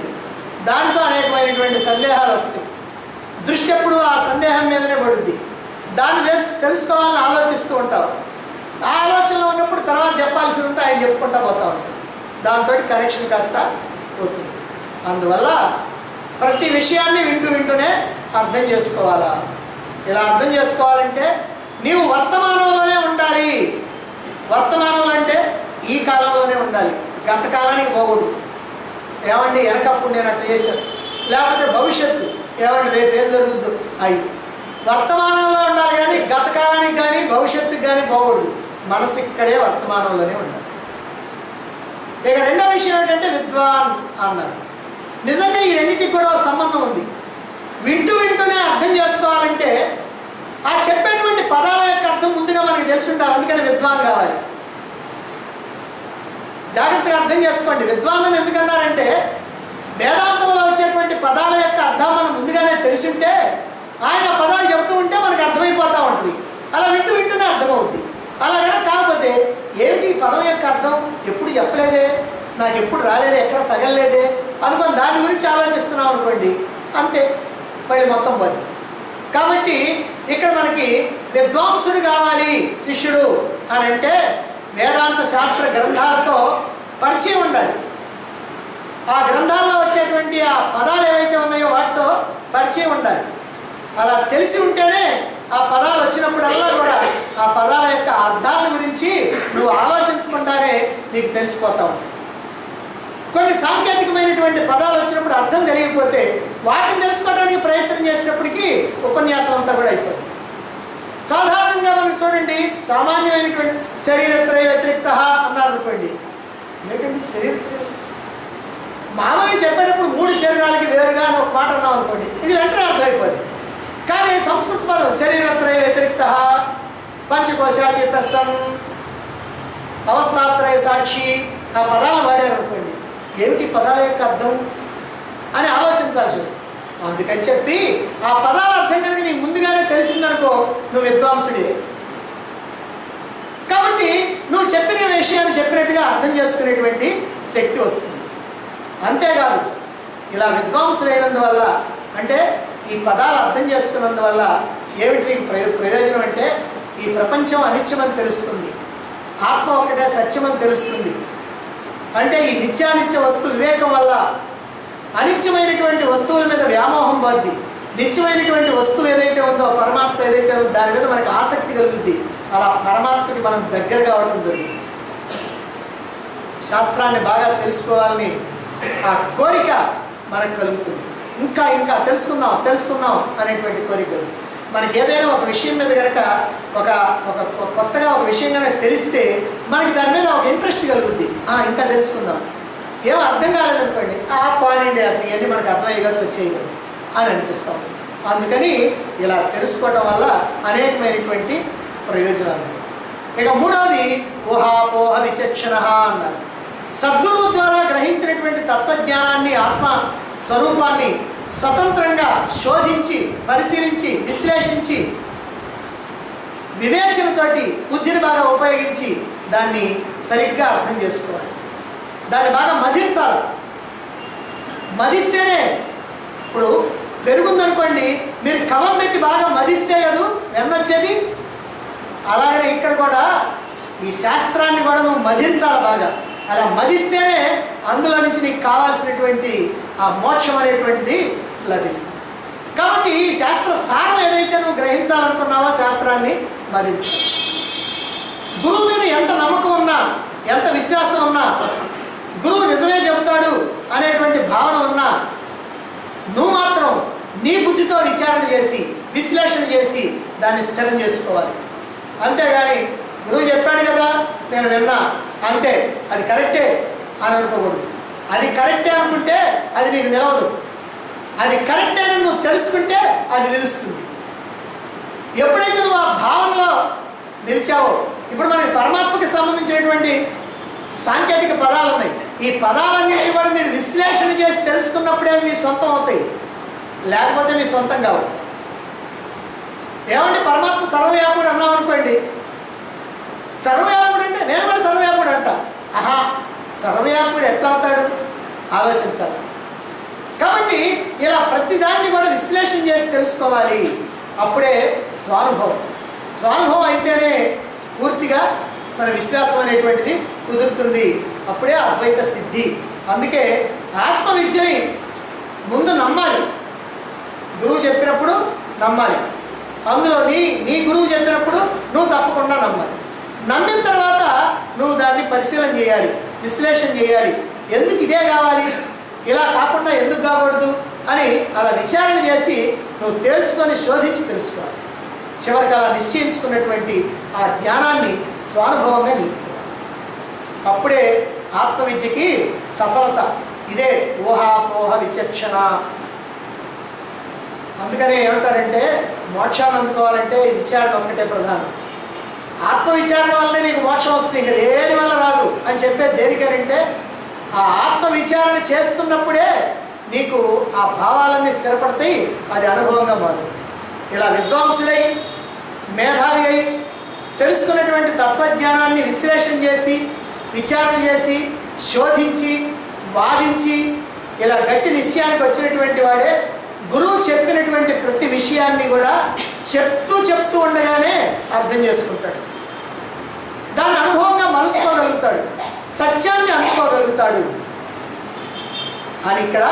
దాంతో అనేకమైనటువంటి సందేహాలు వస్తాయి. దృష్టి ఎప్పుడు ఆ సందేహం మీదనే పడుద్ది. దాన్ని తెలుసుకోవాలని ఆలోచిస్తూ ఉంటావు. ఆ ఆలోచనలో ఉన్నప్పుడు తర్వాత చెప్పాల్సినంత ఆయన చెప్పుకుంటా పోతూ ఉంటాడు. దాంతో కనెక్షన్ కాస్త పోతుంది. అందువల్ల ప్రతి విషయాన్ని వింటూనే అర్థం చేసుకోవాలా. ఇలా అర్థం చేసుకోవాలంటే నీవు వర్తమానంలోనే ఉండాలి. వర్తమానంలో అంటే ఈ కాలంలోనే ఉండాలి, గత కాలానికి పోకూడదు. ఏమండి వెనకప్పుడు నేను అట్లా చేశాను, లేకపోతే భవిష్యత్తు, ఏమండి రేపు ఏం జరుగుద్దు, అవి వర్తమానంలో ఉండాలి. కానీ గత కాలానికి కానీ భవిష్యత్తుకి కానీ పోకూడదు. మనసు ఇక్కడే వర్తమానంలోనే ఉండాలి. ఇక రెండో విషయం ఏంటంటే విద్వాన్ అన్నారు. నిజంగా ఈ రెండింటికి కూడా సంబంధం ఉంది. వింటూనే అర్థం చేసుకోవాలంటే ఆ చెప్పేటువంటి పదాల యొక్క అర్థం ముందుగా మనకి తెలిసి ఉండాలి. అందుకని విద్వాన్ కావాలి. జాగ్రత్తగా అర్థం చేసుకోండి. విద్వాన్ ఎందుకన్నారంటే వేదాంతంలో వచ్చేటువంటి పదాల యొక్క అర్థం మనం ముందుగానే తెలిసి ఉంటే ఆయన పదాలు చెబుతూ ఉంటే మనకు అర్థమైపోతూ ఉంటుంది. అలా వింటూనే అర్థమవుద్ది. అలాగైనా కాకపోతే ఏమిటి పదం యొక్క అర్థం ఎప్పుడు చెప్పలేదే, నాకు ఎప్పుడు రాలేదే, ఎక్కడ తగలలేదే అనుకొని దాని గురించి ఆలోచిస్తున్నాం అనుకోండి, అంతే మళ్ళీ మొత్తం పోద్ది. కాబట్టి ఇక్కడ మనకి విద్వాంసుడు కావాలి శిష్యుడు అని అంటే వేదాంత శాస్త్ర గ్రంథాలతో పరిచయం ఉండాలి. ఆ గ్రంథాల్లో వచ్చేటువంటి ఆ పదాలు ఏవైతే ఉన్నాయో వాటితో పరిచయం ఉండాలి. అలా తెలిసి ఉంటేనే ఆ పదాలు వచ్చినప్పుడల్లా కూడా ఆ పదాల యొక్క అర్థాల గురించి నువ్వు ఆలోచించకుండానే నీకు తెలిసిపోతా ఉంటాయి. కొన్ని సాంకేతికమైనటువంటి పదాలు వచ్చినప్పుడు అర్థం తెలియకపోతే వాటిని తెలుసుకోవడానికి ప్రయత్నం చేసినప్పటికీ ఉపన్యాసం అంతా కూడా అయిపోతుంది. సాధారణంగా మనం చూడండి, సామాన్యమైనటువంటి శరీరత్రయ వ్యతిరిక్త అన్నారు అనుకోండి. ఏంటంటే శరీరత్రయ మామూలుగా చెప్పేటప్పుడు 3 శరీరాలకి వేరుగా అని ఒక మాట అన్నాం అనుకోండి, ఇది వెంటనే అర్థమైపోద్ది. కానీ సంస్కృత పదం శరీరత్రయ వ్యతిరిక్త, పంచకోశాతీత సన్, అవస్థాత్రయ సాక్షి, ఆ పదాలు వాడారు అనుకోండి, ఏమిటి పదాల యొక్క అర్థం అని ఆలోచించాల్సి వస్తుంది. అందుకని చెప్పి ఆ పదాల అర్థం కనుక నీకు ముందుగానే తెలిసిందనుకో నువ్వు విద్వాంసుడే. కాబట్టి నువ్వు చెప్పిన విషయాన్ని చెప్పినట్టుగా అర్థం చేసుకునేటువంటి శక్తి వస్తుంది. అంతేకాదు ఇలా విద్వాంసులైనందువల్ల అంటే ఈ పదాలు అర్థం చేసుకున్నందువల్ల ఏమిటి నీకు ప్రయోజనం అంటే ఈ ప్రపంచం అనిత్యమని తెలుస్తుంది, ఆత్మ ఒక్కటే సత్యమని తెలుస్తుంది. అంటే ఈ నిత్యానిత్య వస్తు వివేకం వల్ల అనిత్యమైనటువంటి వస్తువుల మీద వ్యామోహం పోద్ది, నిత్యమైనటువంటి వస్తువు ఏదైతే ఉందో పరమాత్మ ఏదైతే ఉందో దాని మీద మనకు ఆసక్తి కలుగుద్ది. అలా పరమాత్మకి మనం దగ్గర కావడం జరుగుతుంది. శాస్త్రాన్ని బాగా తెలుసుకోవాలని ఆ కోరిక మనకు కలుగుతుంది. ఇంకా ఇంకా తెలుసుకుందాం అనేటువంటి కోరిక. మనకి ఏదైనా ఒక విషయం మీద కనుక ఒక కొత్తగా ఒక విషయం కనుక తెలిస్తే మనకి దాని మీద ఒక ఇంట్రెస్ట్ కలుగుద్ది. ఇంకా తెలుసుకుందాం. ఏమో అర్థం కాలేదనుకోండి, పోనండి అసలు ఇవన్నీ మనకు అర్థమయ్యగలసి వచ్చేయగలరు అని అనిపిస్తాం. అందుకని ఇలా తెలుసుకోవటం వల్ల అనేకమైనటువంటి ప్రయోజనాలు. ఇక మూడవది ఊహాపోహ విచక్షణ అన్నారు. సద్గురువు ద్వారా గ్రహించినటువంటి తత్వజ్ఞానాన్ని, ఆత్మ స్వరూపాన్ని స్వతంత్రంగా శోధించి, పరిశీలించి, విశ్లేషించి, వివేచనతోటి బుద్ధిని బాగా ఉపయోగించి దాన్ని సరిగ్గా అర్థం చేసుకోవాలి. దాన్ని బాగా మదించాలి. మదిస్తేనే, ఇప్పుడు పెరుగుందనుకోండి, మీరు కవం పెట్టి బాగా మదిస్తే కదా వెన్నొచ్చేది. అలాగనే ఇక్కడ కూడా ఈ శాస్త్రాన్ని కూడా నువ్వు మదించాలి బాగా. అలా మదిస్తేనే అందులో నుంచి నీకు కావాల్సినటువంటి ఆ మోక్షం అనేటువంటిది లభిస్తుంది. కాబట్టి ఈ శాస్త్ర సారం ఏదైతే నువ్వు గ్రహించాలనుకున్నావో శాస్త్రాన్ని మదించాలి. గురువు మీద ఎంత నమ్మకం ఉన్నా, ఎంత విశ్వాసం ఉన్నా, గురువు నిజమే చెబుతాడు అనేటువంటి భావన ఉన్నా, నువ్వు మాత్రం నీ బుద్ధితో విచారణ చేసి, విశ్లేషణ చేసి దాన్ని స్థిరం చేసుకోవాలి. అంతేగాని గురువు చెప్పాడు కదా నేను విన్నా అంతే అది కరెక్టే అని అనుకోకూడదు. అది కరెక్టే అనుకుంటే అది నీకు నిలవదు. అది కరెక్టే అని నువ్వు తెలుసుకుంటే అది నిలుస్తుంది. ఎప్పుడైతే నువ్వు ఆ భావనలో నిలిచావో, ఇప్పుడు మనకి పరమాత్మకి సంబంధించినటువంటి సాంకేతిక పదాలు ఉన్నాయి. ఈ పదాలన్నింటినీ కూడా మీరు విశ్లేషణ చేసి తెలుసుకున్నప్పుడే మీ సొంతం అవుతాయి, లేకపోతే మీ సొంతం కావు. ఏమంటే పరమాత్మ సర్వవ్యాపుడు అన్నాం అనుకోండి, సర్వవ్యాపుడు అంటే నేను కూడా సర్వవ్యాపుడు అంట. సర్వవ్యాపుడు ఎట్లా అవుతాడు ఆలోచించాలి. కాబట్టి ఇలా ప్రతిదాన్ని కూడా విశ్లేషణ చేసి తెలుసుకోవాలి. అప్పుడే స్వానుభవం అయితేనే పూర్తిగా మన విశ్వాసం అనేటువంటిది కుదురుతుంది. అప్పుడే అద్వైత సిద్ధి. అందుకే ఆత్మవిద్యని ముందు నమ్మాలి. గురువు చెప్పినప్పుడు నమ్మాలి. అందులో నీ గురువు చెప్పినప్పుడు నువ్వు తప్పకుండా నమ్మాలి. నమ్మిన తర్వాత నువ్వు దాన్ని పరిశీలన చేయాలి, విశ్లేషణ చేయాలి. ఎందుకు ఇదే కావాలి, ఇలా కాకుండా ఎందుకు కాకూడదు అని అలా విచారణ చేసి నువ్వు తేల్చుకొని శోధించి తెలుసుకోవాలి. చివరికి అలా నిశ్చయించుకున్నటువంటి ఆ జ్ఞానాన్ని స్వానుభవంగా నిలుపుకోవాలి. అప్పుడే ఆత్మవిద్యకి సఫలత. ఇదే ఊహాపోహ విచక్షణ. అందుకనే ఏమంటారంటే మోక్షాన్ని అందుకోవాలంటే విచారణ ఒక్కటే ప్రధానం. ఆత్మవిచారణ వల్లనే నీకు మోక్షం వస్తుంది, ఇంకా దేని వల్ల రాదు అని చెప్పేది దేనికనంటే ఆ ఆత్మవిచారణ చేస్తున్నప్పుడే నీకు ఆ భావాలన్నీ స్థిరపడతాయి, అది అనుభవంగా మారుతుంది. ఇలా విద్వాంసులై, మేధావి అయి, తెలుసుకున్నటువంటి తత్వజ్ఞానాన్ని విశ్లేషణ చేసి, విచారణ చేసి, శోధించి, వాదించి ఇలా గట్టి నిశ్చయానికి వచ్చినటువంటి వాడే గురువు చెప్పినటువంటి ప్రతి విషయాన్ని కూడా చెప్తూ ఉండగానే అర్థం చేసుకుంటాడు. దాన్ని అనుభవంగా మలుసుకోగలుగుతాడు, సత్యాన్ని అందుకోగలుగుతాడు అని ఇక్కడ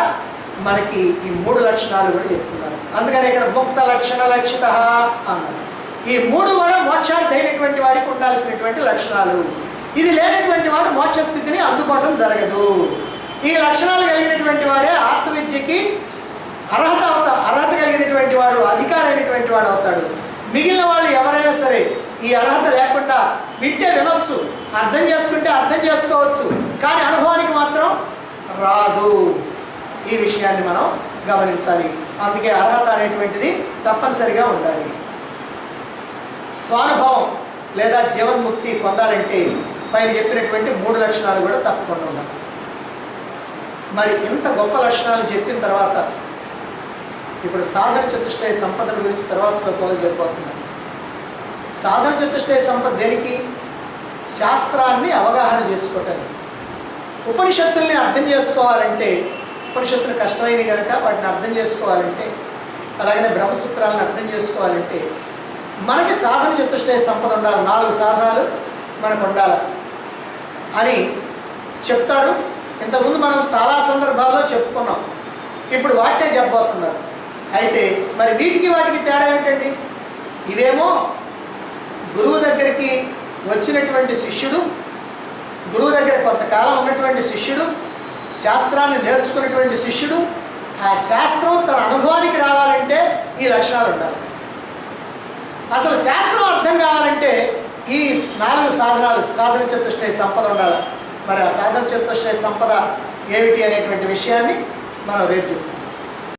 మనకి ఈ 3 లక్షణాలు కూడా చెప్తున్నారు. అందుకని ఇక్కడ ముక్త లక్షణ లక్షిత అన్నారు. ఈ 3 కూడా మోక్షార్థి అయినటువంటి వాడికి ఉండాల్సినటువంటి లక్షణాలు. ఇది లేనటువంటి వాడు మోక్ష స్థితిని అందుకోవడం జరగదు. ఈ లక్షణాలు కలిగినటువంటి వాడే ఆత్మవిద్యకి అర్హత కలిగినటువంటి వాడు, అధికారి అయినటువంటి వాడు అవుతాడు. మిగిలిన వాళ్ళు ఎవరైనా సరే ఈ అర్హత లేకుండా వింటే వినొచ్చు, అర్థం చేసుకుంటే అర్థం చేసుకోవచ్చు, కానీ అనుభవానికి మాత్రం రాదు. ఈ విషయాన్ని మనం గమనించాలి. అందుకే అర్హత అనేటువంటిది తప్పనిసరిగా ఉండాలి. స్వానుభవం లేదా జీవన్ముక్తి పొందాలంటే పైన చెప్పినటువంటి 3 లక్షణాలు కూడా తప్పకుండా ఉండాలి. మరి ఇంత గొప్ప లక్షణాలు చెప్పిన తర్వాత ఇప్పుడు సాధన చతుష్టయ సంపదల గురించి తర్వాత శ్లోకంలో చెప్పబోతున్నాను. సాధన చతుష్టయ సంపద దేనికి? శాస్త్రాన్ని అవగాహన చేసుకోవటానికి. ఉపనిషత్తుల్ని అర్థం చేసుకోవాలంటే ఉపనిషత్తులు కష్టమైనవి కనుక వాటిని అర్థం చేసుకోవాలంటే, అలాగనే బ్రహ్మసూత్రాలను అర్థం చేసుకోవాలంటే మనకి సాధన చతుష్టయ సంపద ఉండాలి, 4 సాధనాలు మనకు ఉండాలి అని చెప్తారు. ఇంతకుముందు మనం చాలా సందర్భాల్లో చెప్పుకున్నాం, ఇప్పుడు వాటినే చెప్పబోతున్నారు. అయితే మరి వీటికి వాటికి తేడా ఏమిటండి? ఇవేమో గురువు దగ్గరికి వచ్చినటువంటి శిష్యుడు, గురువు దగ్గర కొంతకాలం ఉన్నటువంటి శిష్యుడు, శాస్త్రాన్ని నేర్చుకున్నటువంటి శిష్యుడు, ఆ శాస్త్రం తన అనుభవానికి రావాలంటే ఈ లక్షణాలు ఉండాలి. అసలు శాస్త్రం అర్థం కావాలంటే ఈ 4 సాధనాలు, సాధన చతుష్టయ సంపద ఉండాలి. మరి ఆ సాధన చతుష్టయ సంపద ఏమిటి అనేటువంటి విషయాన్ని మనం రేపు చెప్తాం.